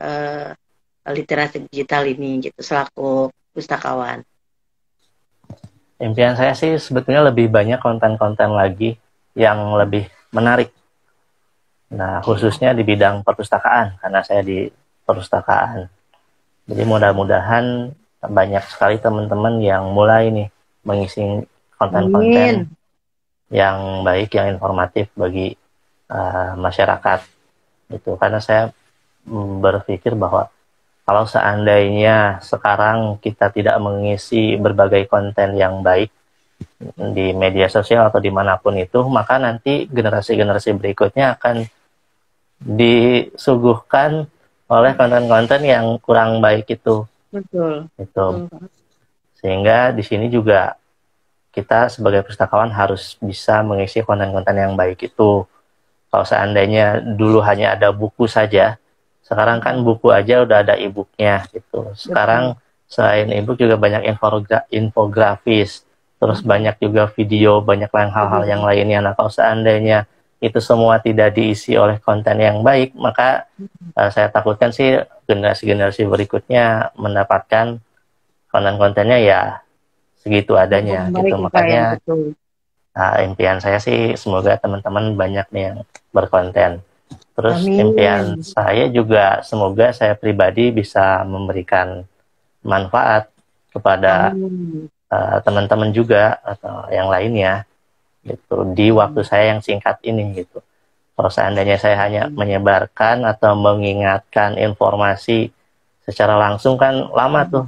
literasi digital ini gitu selaku pustakawan. Impian saya sih sebetulnya lebih banyak konten-konten lagi yang lebih menarik. Nah, Oke. khususnya di bidang perpustakaan, karena saya di perpustakaan. Jadi mudah-mudahan banyak sekali teman-teman yang mulai nih mengisi konten-konten Amin. yang baik, yang informatif bagi masyarakat. Itu karena saya berpikir bahwa kalau seandainya sekarang kita tidak mengisi berbagai konten yang baik di media sosial atau dimanapun itu, maka nanti generasi-generasi berikutnya akan disuguhkan oleh konten-konten yang kurang baik itu. Betul. Itu Betul. sehingga di sini juga kita sebagai pustakawan harus bisa mengisi konten-konten yang baik itu. Kalau seandainya dulu hanya ada buku saja, sekarang kan buku aja udah ada e-booknya gitu. Betul. Sekarang selain e-book juga banyak infografis, terus banyak juga video, banyak hal-hal yang lainnya. Nah, kalau seandainya itu semua tidak diisi oleh konten yang baik, maka saya takutkan sih generasi-generasi berikutnya mendapatkan konten-kontennya ya segitu adanya Baik gitu. Kak ya, Makanya betul. impian saya sih semoga teman-teman banyak nih yang berkonten. Terus impian Amin. saya juga semoga saya pribadi bisa memberikan manfaat kepada Amin. teman-teman juga atau yang lainnya gitu di waktu saya yang singkat ini gitu. Kalau seandainya saya hanya menyebarkan atau mengingatkan informasi secara langsung kan lama tuh.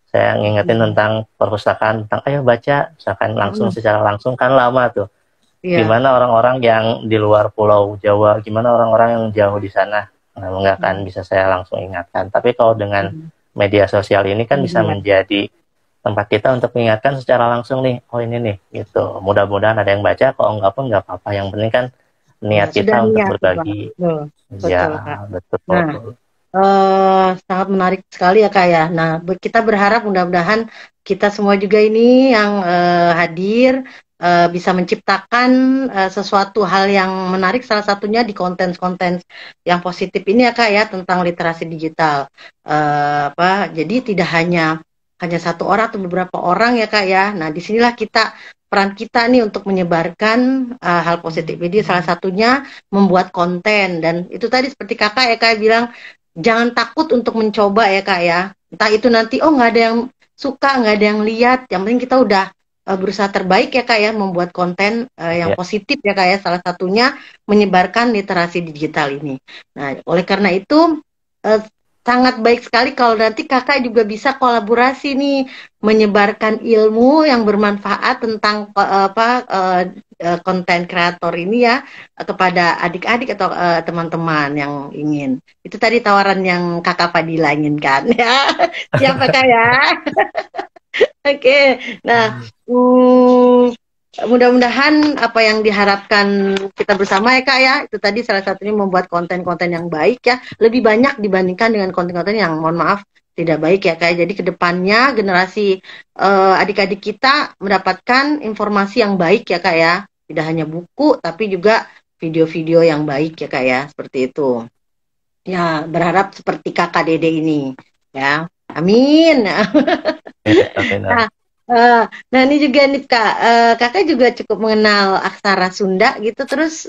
Saya ngingetin tentang perpustakaan, tentang ayo baca, misalkan langsung secara langsung kan lama tuh. Iya. Gimana orang-orang yang di luar Pulau Jawa, gimana orang-orang yang jauh di sana, nah, nggak akan bisa saya langsung ingatkan. Tapi kalau dengan media sosial ini kan bisa Iya. menjadi tempat kita untuk mengingatkan secara langsung nih, oh ini nih, gitu. Mudah-mudahan ada yang baca, kalau enggak pun nggak apa-apa. Yang penting kan Ya, niat sudah kita untuk niat Pak. berbagi. Betul. Ya, Betul Kak. Nah, betul. sangat menarik sekali ya Kak ya. Nah, kita berharap mudah-mudahan kita semua juga ini yang hadir bisa menciptakan sesuatu hal yang menarik, salah satunya di konten-konten yang positif ini ya Kak ya, tentang literasi digital. Jadi tidak hanya hanya satu orang atau beberapa orang ya Kak ya. Nah disinilah peran kita nih untuk menyebarkan hal positif ini, salah satunya membuat konten. Dan itu tadi seperti kakak ya Kak bilang, jangan takut untuk mencoba ya Kak ya. Entah itu nanti nggak ada yang suka, nggak ada yang lihat, yang penting kita udah berusaha terbaik ya Kak ya, membuat konten yang positif ya Kak ya, salah satunya menyebarkan literasi digital ini. Nah oleh karena itu sangat baik sekali kalau nanti kakak juga bisa kolaborasi nih, menyebarkan ilmu yang bermanfaat tentang konten kreator ini ya, kepada adik-adik atau teman-teman yang ingin. Itu tadi tawaran yang kakak Fadila inginkan ya. Siapa kak ya? Oke. Nah, mudah-mudahan apa yang diharapkan kita bersama ya Kak ya, itu tadi salah satunya membuat konten-konten yang baik ya, lebih banyak dibandingkan dengan konten-konten yang mohon maaf tidak baik ya Kak. Jadi kedepannya generasi adik-adik kita mendapatkan informasi yang baik ya Kak ya, tidak hanya buku tapi juga video-video yang baik ya Kak ya, seperti itu. Ya, berharap seperti Kakak Dede ini ya. Amin. Nah, nah ini juga nih Kak, kakak juga cukup mengenal aksara Sunda gitu, terus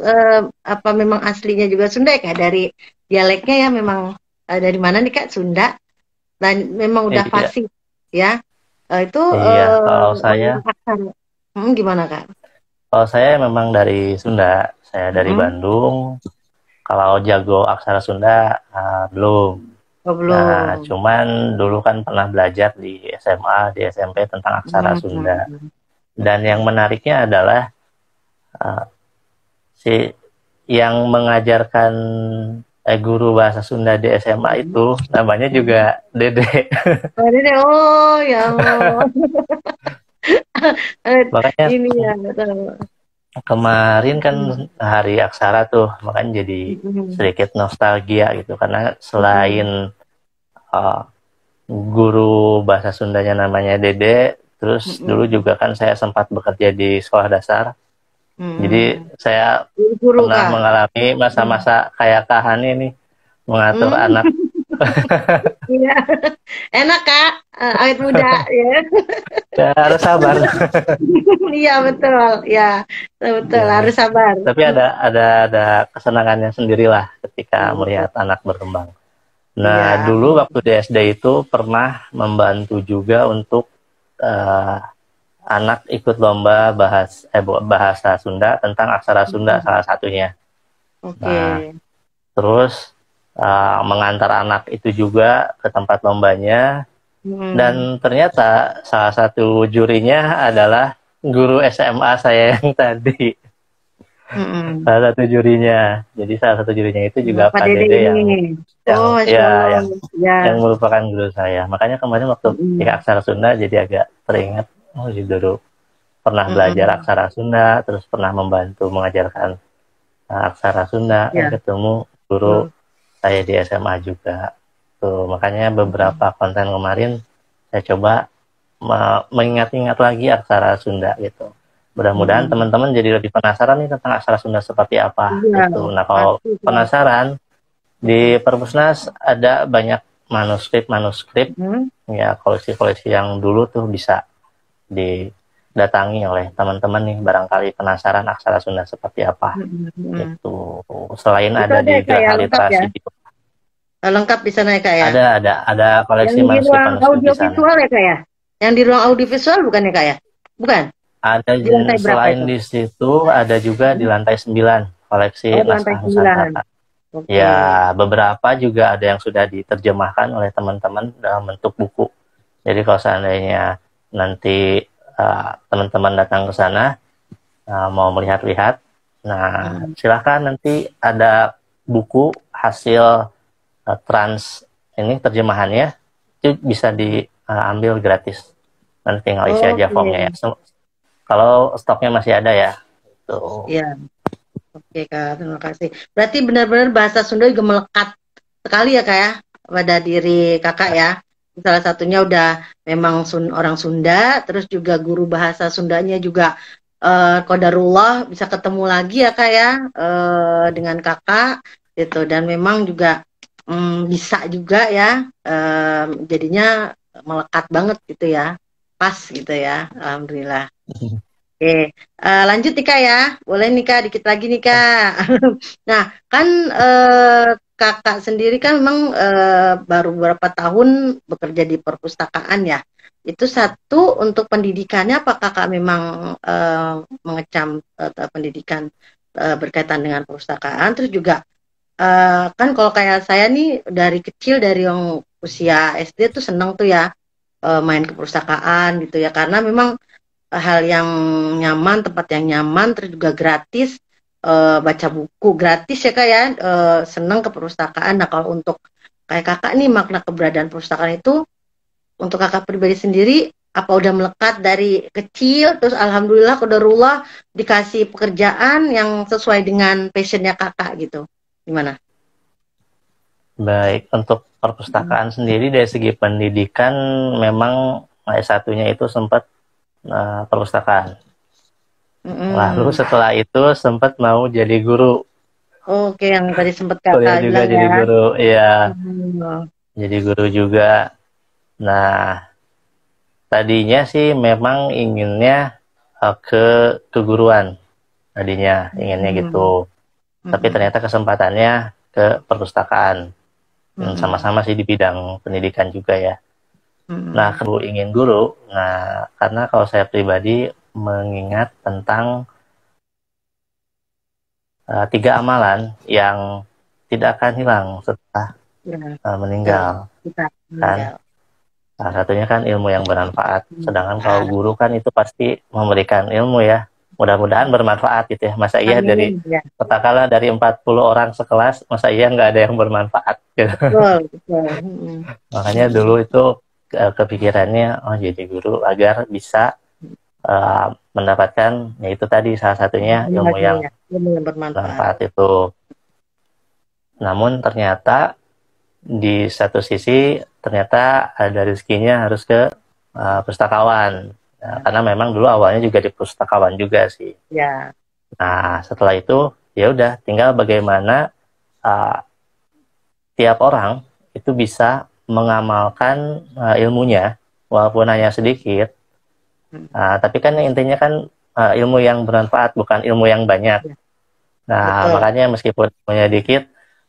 apa memang aslinya juga Sunda ya Kak? Dari dialeknya ya memang dari mana nih Kak, Sunda? Dan memang udah fasih ya? Itu kalau saya aksara. Gimana Kak? Kalau saya memang dari Sunda, saya dari Bandung. Kalau jago aksara Sunda belum. Oh, belum. Nah, cuman dulu kan pernah belajar di SMA, di SMP tentang aksara Sunda. Dan yang menariknya adalah si yang mengajarkan guru bahasa Sunda di SMA itu namanya juga Dede. Oh, Dede, oh ya Allah. Makanya ini ya, betul. Kemarin kan hari aksara tuh, makanya jadi sedikit nostalgia gitu, karena selain guru bahasa Sundanya namanya Dede, terus dulu juga kan saya sempat bekerja di sekolah dasar, jadi saya pernah mengalami masa-masa kayak Kak Hani nih, mengatur anak. Iya, enak Kak, awet muda ya. Ya, harus sabar. Iya betul, ya betul ya, harus sabar. Tapi ada kesenangannya sendirilah ketika melihat anak berkembang. Nah, dulu waktu di SD itu pernah membantu juga untuk anak ikut lomba bahasa Sunda tentang aksara Sunda salah satunya. Nah, terus mengantar anak itu juga ke tempat lombanya, dan ternyata salah satu jurinya adalah guru SMA saya yang tadi. Salah satu jurinya. Jadi salah satu jurinya itu juga Pak Dede yang merupakan guru saya. Makanya kemarin waktu di aksara Sunda jadi agak teringat, oh dulu pernah belajar aksara Sunda, terus pernah membantu mengajarkan aksara Sunda, ketemu guru saya di SMA juga. Tuh, makanya beberapa konten kemarin saya coba mengingat-ingat lagi aksara Sunda gitu. Mudah-mudahan teman-teman jadi lebih penasaran nih tentang aksara Sunda seperti apa gitu. Nah, kalau penasaran, di Perpusnas ada banyak manuskrip ya, koleksi-koleksi yang dulu tuh bisa didatangi oleh teman-teman nih, barangkali penasaran aksara Sunda seperti apa. Itu selain itu ada di Geraha Literasi lengkap di sana ya Kak ya? Ada koleksi manuskrip-manuskrip di sana. Audiovisual ya Kak ya? Yang di ruang audiovisual bukan ya Kak ya? Bukan? Ada selain di situ ada juga di lantai 9 koleksi naskah Nusantara. Ya, beberapa juga ada yang sudah diterjemahkan oleh teman-teman dalam bentuk buku. Jadi kalau seandainya nanti teman-teman datang ke sana mau melihat-lihat, nah silahkan, nanti ada buku hasil trans ini terjemahannya itu bisa diambil gratis. Nanti tinggal isi aja formnya ya. Kalau stoknya masih ada ya. Tuh. Iya. Oke Kak, terima kasih. Berarti benar-benar bahasa Sunda juga melekat sekali ya Kak ya pada diri Kakak ya. Salah satunya udah memang orang Sunda, terus juga guru bahasa Sundanya juga qadarullah bisa ketemu lagi ya Kak ya dengan Kakak gitu, dan memang juga bisa juga ya jadinya melekat banget gitu ya, pas gitu ya, alhamdulillah. Oke, lanjut nih Kak ya, boleh nih Kak, dikit lagi nih Kak. Nah, kan Kakak sendiri kan memang baru beberapa tahun bekerja di perpustakaan ya. Itu satu untuk pendidikannya, apa Kakak memang mengecam pendidikan berkaitan dengan perpustakaan, terus juga kan kalau kayak saya nih dari kecil dari yang usia SD tuh seneng tuh ya main ke perpustakaan gitu ya karena memang hal yang nyaman, tempat yang nyaman, terus juga gratis, baca buku gratis ya kak ya, seneng ke perpustakaan. Nah kalau untuk kayak kakak nih makna keberadaan perpustakaan itu untuk kakak pribadi sendiri apa udah melekat dari kecil, terus alhamdulillah qadarullah dikasih pekerjaan yang sesuai dengan passionnya kakak gitu, gimana? Baik, untuk perpustakaan sendiri dari segi pendidikan memang S1-nya itu sempat perpustakaan. Lalu Mm-mm. setelah itu sempat mau jadi guru, Oke, yang tadi sempat kuliah kakak juga bilang jadi ya. guru, ya, Hmm. jadi guru juga. Nah, tadinya sih memang inginnya ke keguruan, tadinya inginnya gitu. Hmm. Tapi Mm-mm. ternyata kesempatannya ke perpustakaan. Mm-mm. Sama-sama sih di bidang pendidikan juga ya. Nah, Mm-mm. kalau ingin guru, nah karena kalau saya pribadi mengingat tentang tiga amalan yang tidak akan hilang setelah Ya, betul. meninggal. Kita Kan meninggal. salah satunya kan ilmu yang bermanfaat. Sedangkan kalau Bermanfaat. guru kan itu pasti memberikan ilmu ya. Mudah-mudahan bermanfaat gitu ya. Masa iya dari Amin. Ya, katakanlah dari 40 orang sekelas, masa iya nggak ada yang bermanfaat gitu. betul, betul. Mm-mm. Makanya Mm-mm. dulu itu kepikirannya, oh jadi guru agar bisa mendapatkan, ya itu tadi salah satunya ilmu Ilmu yang ya, ilmu yang bermanfaat. bermanfaat itu. Namun ternyata di satu sisi ternyata ada rezekinya harus ke pustakawan. Nah, karena memang dulu awalnya juga di pustakawan juga sih. Ya, Nah, setelah itu ya udah tinggal bagaimana uh, tiap orang itu bisa mengamalkan ilmunya walaupun hanya sedikit. Tapi kan intinya kan ilmu yang bermanfaat bukan ilmu yang banyak. ya, Nah, betul. makanya meskipun ilmunya dikit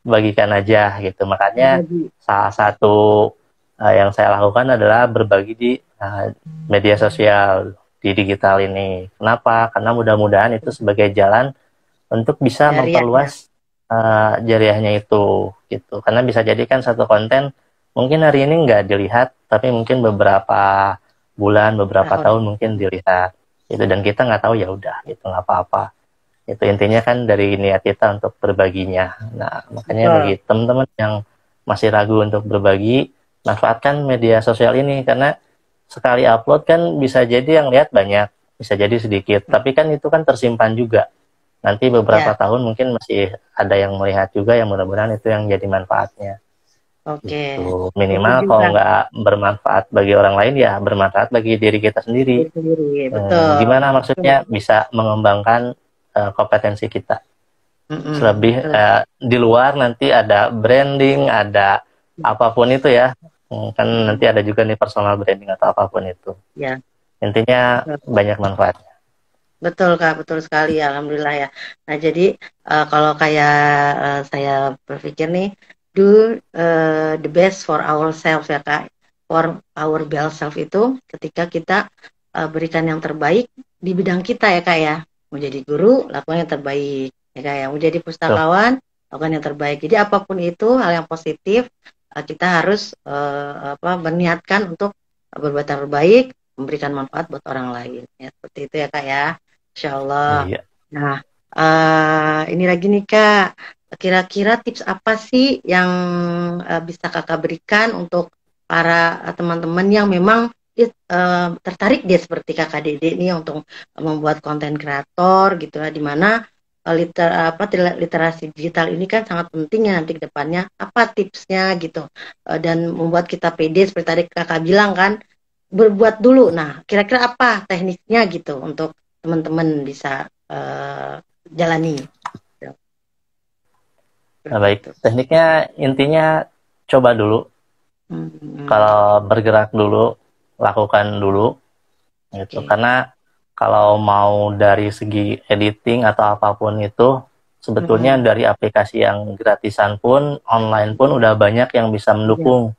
bagikan aja gitu. Makanya Berbagi. salah satu yang saya lakukan adalah berbagi di media sosial di digital ini. Kenapa? Karena mudah-mudahan itu sebagai jalan untuk bisa Jariah ya. memperluas jariahnya itu gitu. Karena bisa jadi kan satu konten mungkin hari ini nggak dilihat, tapi mungkin beberapa bulan, beberapa Tahun. tahun mungkin dilihat. Itu dan kita nggak tahu, ya udah itu nggak apa-apa. Itu intinya kan dari niat kita untuk berbaginya. Nah, makanya bagi Betul. teman-teman yang masih ragu untuk berbagi, manfaatkan media sosial ini karena sekali upload kan bisa jadi yang lihat banyak, bisa jadi sedikit, tapi kan itu kan tersimpan juga. Nanti beberapa Ya, tahun mungkin masih ada yang melihat juga, yang mudah-mudahan itu yang jadi manfaatnya. oke. Gitu. Itu Minimal kalau juga nggak bermanfaat bagi orang lain, ya bermanfaat bagi diri kita sendiri. diri sendiri. Betul. Gimana maksudnya bisa mengembangkan kompetensi kita. Mm-mm. Selebih Betul. di luar nanti ada branding, ada apapun itu ya. Kan nanti ada juga nih personal branding atau apapun itu. Ya, Intinya betul. banyak manfaatnya. Betul Kak, betul sekali, alhamdulillah ya. Nah jadi kalau kayak saya berpikir nih, do the best for ourselves ya Kak, for our best self itu ketika kita berikan yang terbaik di bidang kita ya Kak ya. Mau jadi guru, lakukan yang terbaik ya Kak ya. Mau jadi Tuh. pustakawan, lakukan yang terbaik. Jadi apapun itu hal yang positif, kita harus berniatkan untuk berbuat yang terbaik, memberikan manfaat buat orang lain. Ya seperti itu ya Kak ya. Insya Allah. Iya. Nah, ini lagi nih Kak, kira-kira tips apa sih yang bisa Kakak berikan untuk para teman-teman yang memang tertarik dia seperti Kakak Dede nih untuk membuat konten kreator gitu ya, di mana literasi digital ini kan sangat penting ya nanti ke depannya. Apa tipsnya gitu dan membuat kita pede seperti tadi Kakak bilang kan berbuat dulu. Nah, kira-kira apa tekniknya gitu untuk teman-teman bisa jalani. Nah, baik. Begitu. Tekniknya intinya coba dulu. Kalau bergerak dulu, lakukan dulu gitu. Karena kalau mau dari segi editing atau apapun itu, sebetulnya dari aplikasi yang gratisan pun, online pun udah banyak yang bisa mendukung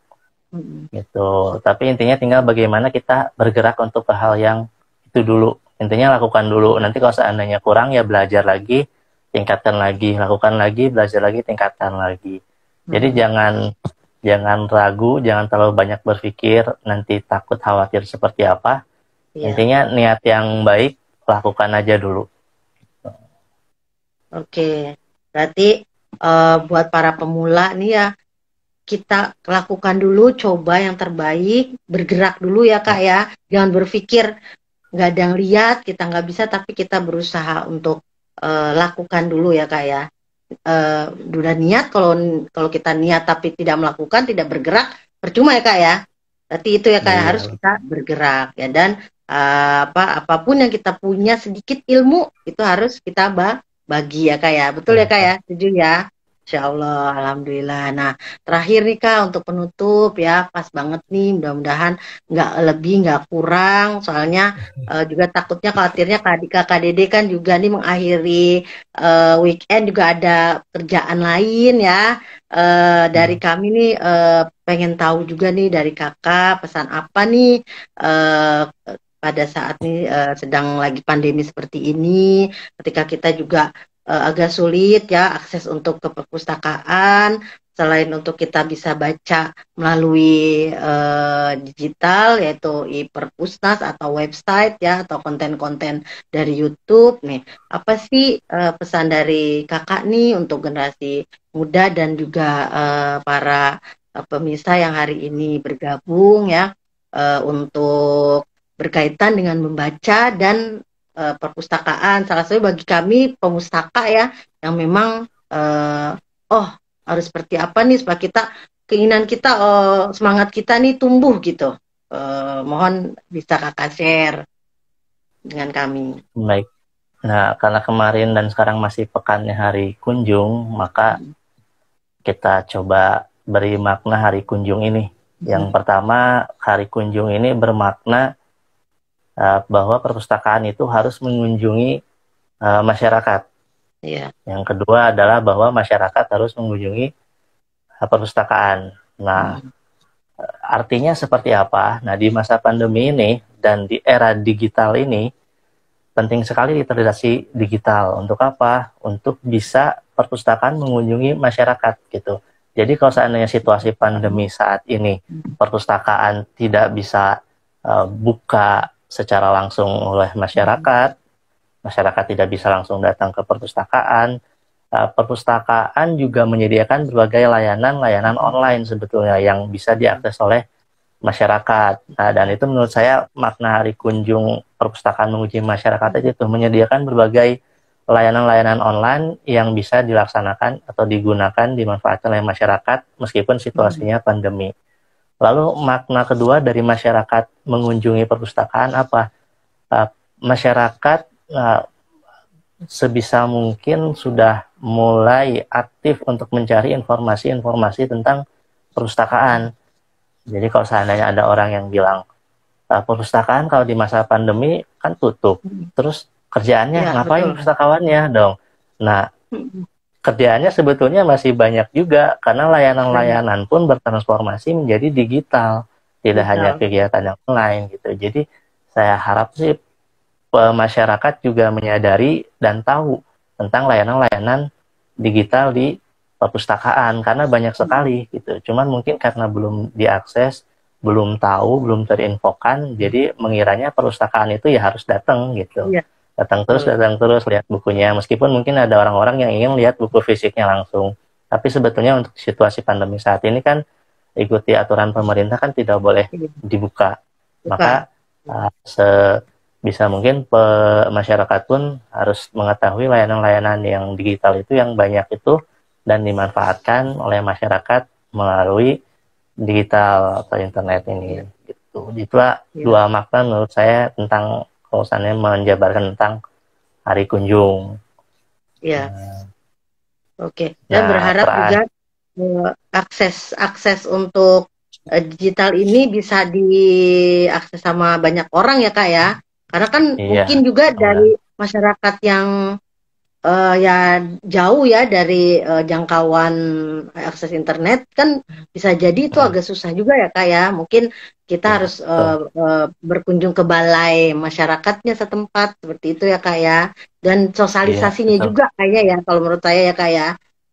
gitu. Tapi intinya tinggal bagaimana kita bergerak untuk ke hal yang itu dulu. Intinya lakukan dulu. Nanti kalau seandainya kurang ya belajar lagi, tingkatkan lagi, lakukan lagi, belajar lagi, tingkatkan lagi. Jadi jangan ragu, jangan terlalu banyak berpikir, nanti takut khawatir seperti apa. Intinya niat yang baik, lakukan aja dulu. Oke, berarti buat para pemula nih ya, kita lakukan dulu, coba yang terbaik, bergerak dulu ya Kak ya. Jangan berpikir nggak ada yang lihat, kita nggak bisa, tapi kita berusaha untuk lakukan dulu ya Kak ya. Udah niat, kalau kita niat tapi tidak melakukan, tidak bergerak, percuma ya Kak ya. Berarti itu ya Kak, harus kita bergerak ya. Dan apapun yang kita punya sedikit ilmu itu harus kita bagi ya Kak ya. Betul ya Kak ya, setuju ya. Insya Allah, Alhamdulillah. Nah, terakhir nih Kak, untuk penutup ya, pas banget nih, mudah-mudahan nggak lebih, nggak kurang, soalnya juga takutnya, khawatirnya Kak Dede kan juga nih mengakhiri weekend juga ada kerjaan lain ya. Dari kami nih pengen tahu juga nih dari Kakak, pesan apa nih pada saat nih sedang lagi pandemi seperti ini, ketika kita juga agak sulit ya akses untuk ke perpustakaan, selain untuk kita bisa baca melalui digital yaitu e-perpusnas atau website ya, atau konten-konten dari YouTube nih. Apa sih pesan dari Kakak nih untuk generasi muda dan juga para pemirsa yang hari ini bergabung ya untuk berkaitan dengan membaca dan perpustakaan. Salah satu bagi kami pemustaka ya, yang memang harus seperti apa nih supaya kita, keinginan kita, semangat kita nih tumbuh gitu. Mohon bisa Kakak share dengan kami. Baik. Nah, karena kemarin dan sekarang masih pekannya hari kunjung, maka kita coba beri makna hari kunjung ini. Yang pertama, hari kunjung ini bermakna bahwa perpustakaan itu harus mengunjungi masyarakat. Yang kedua adalah bahwa masyarakat harus mengunjungi perpustakaan. Nah, artinya seperti apa? Nah, di masa pandemi ini dan di era digital ini, penting sekali literasi digital. Untuk apa? Untuk bisa perpustakaan mengunjungi masyarakat gitu. Jadi kalau seandainya situasi pandemi saat ini, perpustakaan tidak bisa buka secara langsung oleh masyarakat, masyarakat tidak bisa langsung datang ke perpustakaan, perpustakaan juga menyediakan berbagai layanan-layanan online sebetulnya yang bisa diakses oleh masyarakat. Nah, dan itu menurut saya makna hari kunjung perpustakaan menguji masyarakat itu menyediakan berbagai layanan-layanan online yang bisa dilaksanakan atau digunakan, dimanfaatkan oleh masyarakat meskipun situasinya pandemi. Lalu makna kedua dari masyarakat mengunjungi perpustakaan apa? Masyarakat sebisa mungkin sudah mulai aktif untuk mencari informasi-informasi tentang perpustakaan. Jadi kalau seandainya ada orang yang bilang perpustakaan kalau di masa pandemi kan tutup, terus kerjaannya ngapain pustakawannya dong? Nah, kerjaannya sebetulnya masih banyak juga karena layanan-layanan pun bertransformasi menjadi digital, tidak hanya kegiatan yang online gitu. Jadi saya harap sih masyarakat juga menyadari dan tahu tentang layanan-layanan digital di perpustakaan karena banyak sekali gitu. Cuman mungkin karena belum diakses, belum tahu, belum terinfokan, jadi mengiranya perpustakaan itu ya harus datang gitu. Datang terus lihat bukunya, meskipun mungkin ada orang-orang yang ingin lihat buku fisiknya langsung, tapi sebetulnya untuk situasi pandemi saat ini kan ikuti aturan pemerintah kan tidak boleh dibuka, maka sebisa mungkin masyarakat pun harus mengetahui layanan-layanan yang digital itu yang banyak itu dan dimanfaatkan oleh masyarakat melalui digital atau internet ini gitu. Itulah dua makna menurut saya tentang bahwasannya menjabarkan tentang hari kunjung. Oke. Dan berharap juga akses untuk digital ini bisa diakses sama banyak orang ya Kak ya. Karena kan Iya, mungkin juga mudah. dari masyarakat yang ya jauh ya dari jangkauan akses internet kan bisa jadi itu Mm, agak susah juga ya Kak ya. Mungkin kita iya, harus betul. berkunjung ke balai masyarakatnya setempat seperti itu ya Kak ya. Dan Iya, sosialisasinya betul. juga kayaknya ya kalau menurut saya ya Kak ya.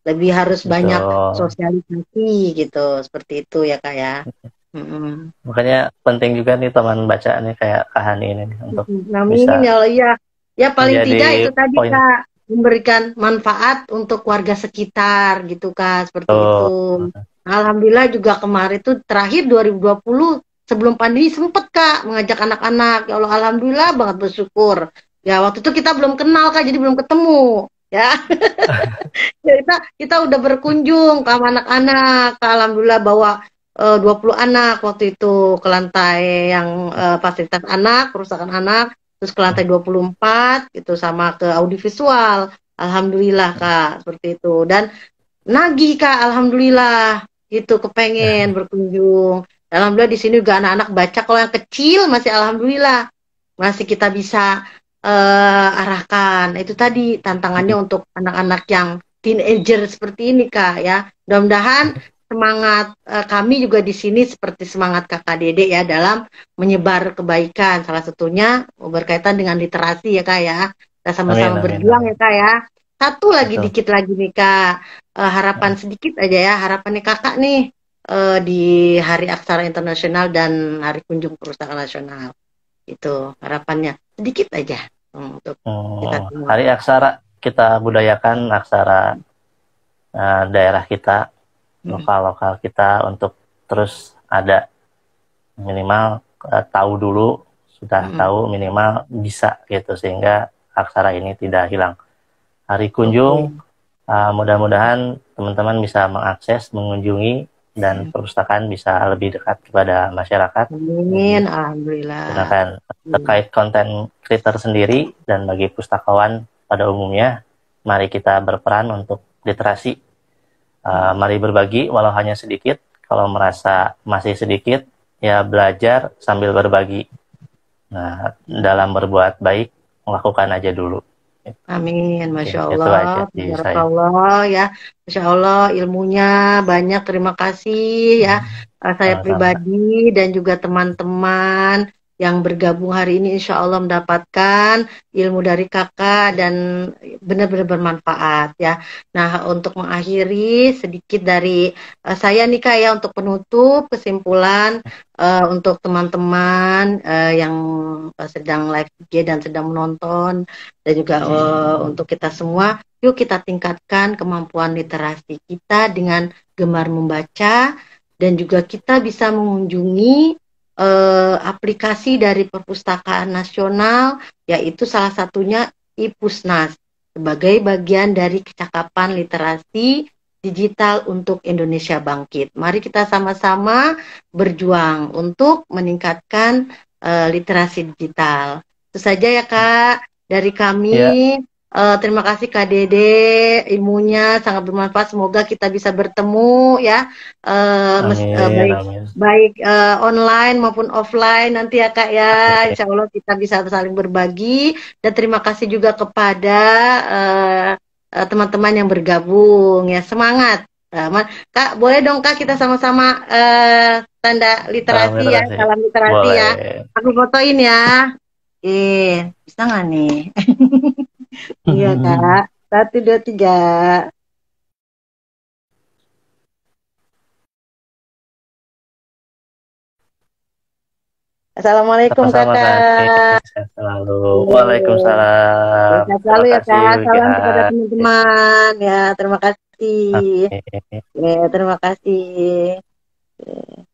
Lebih harus banyak Betul. sosialisasi gitu seperti itu ya Kak ya. Mm-mm. Makanya penting juga nih teman bacaannya kayak Kak Hani ini nih, untuk Amin bisa ya Allah ya. Ya paling tidak itu menjadi tadi poin. Kak memberikan manfaat untuk warga sekitar gitu Kak seperti itu. Betul. Alhamdulillah juga kemarin itu terakhir 2020 sebelum pandemi sempet Kak mengajak anak-anak. Ya Allah alhamdulillah banget bersyukur. Ya waktu itu kita belum kenal Kak jadi belum ketemu. Ya, ya kita udah berkunjung ke sama anak-anak. Alhamdulillah bawa 20 anak waktu itu ke lantai yang fasilitas anak, perusahaan anak, terus ke lantai 24 gitu sama ke audiovisual. Alhamdulillah Kak, seperti itu. Dan nagih Kak, alhamdulillah. Gitu kepengen berkunjung. Alhamdulillah di sini juga anak-anak baca kalau yang kecil masih alhamdulillah masih kita bisa arahkan. Itu tadi tantangannya untuk anak-anak yang teenager seperti ini, Kak, ya. Mudah-mudahan semangat kami juga di sini seperti semangat Kakak Dede ya dalam menyebar kebaikan. Salah satunya berkaitan dengan literasi ya, Kak, ya. Kita Amin, sama-sama amin, berjuang amin. ya, Kak, ya. Satu lagi Betul. dikit lagi nih, Kak. Harapan sedikit aja ya, harapannya Kakak nih di Hari Aksara Internasional dan Hari Kunjung Perpustakaan Nasional. Itu harapannya sedikit aja untuk kita semua. Hari aksara kita budayakan aksara daerah kita, Hmm. lokal-lokal kita untuk terus ada, minimal tahu dulu, sudah Hmm. tahu minimal bisa gitu, sehingga aksara ini tidak hilang. Hari Oke. kunjung, mudah-mudahan teman-teman bisa mengakses, mengunjungi, dan Hmm. perpustakaan bisa lebih dekat kepada masyarakat. Jadi Amin. Alhamdulillah. gunakan Hmm. terkait konten creator sendiri dan bagi pustakawan pada umumnya, mari kita berperan untuk literasi. Hmm. Mari berbagi walau hanya sedikit. Kalau merasa masih sedikit, ya belajar sambil berbagi. Nah, dalam berbuat baik, lakukan aja dulu. Amin, Mungkin Masya itu Allah, aja dari saya. Barakallah ya, Masya Allah ilmunya banyak, terima kasih ya. Saya Sama-sama. pribadi dan juga teman-teman yang bergabung hari ini Insya Allah mendapatkan ilmu dari kakak dan benar-benar bermanfaat ya. Nah untuk mengakhiri sedikit dari saya nih Kak ya untuk penutup kesimpulan untuk teman-teman yang sedang live IG dan sedang menonton dan juga untuk kita semua, yuk kita tingkatkan kemampuan literasi kita dengan gemar membaca dan juga kita bisa mengunjungi aplikasi dari Perpustakaan Nasional, yaitu salah satunya IPUSNAS sebagai bagian dari kecakapan literasi digital untuk Indonesia Bangkit. Mari kita sama-sama berjuang untuk meningkatkan literasi digital. Itu saja ya Kak dari kami. Ya, Terima kasih Kak Dede, ilmunya sangat bermanfaat. Semoga kita bisa bertemu ya, amin, baik amin. baik online maupun offline nanti ya Kak ya. Insya Allah kita bisa saling berbagi. Dan terima kasih juga kepada teman-teman yang bergabung ya. Semangat. Kak, boleh dong Kak kita sama-sama tanda Salam literasi ya, literasi. salam literasi ya. Boleh. Aku fotoin ya. Bisa nggak nih? Iya kak. Satu, dua, tiga. Assalamualaikum Sama-sama Kak Ani, kakak. sehat selalu. Iya. Waalaikumsalam. Sehat selalu Terima ya kasih kak. Wiga. Salam kepada teman-teman. Ya, terima kasih. Oke. Ya, terima kasih. Ya.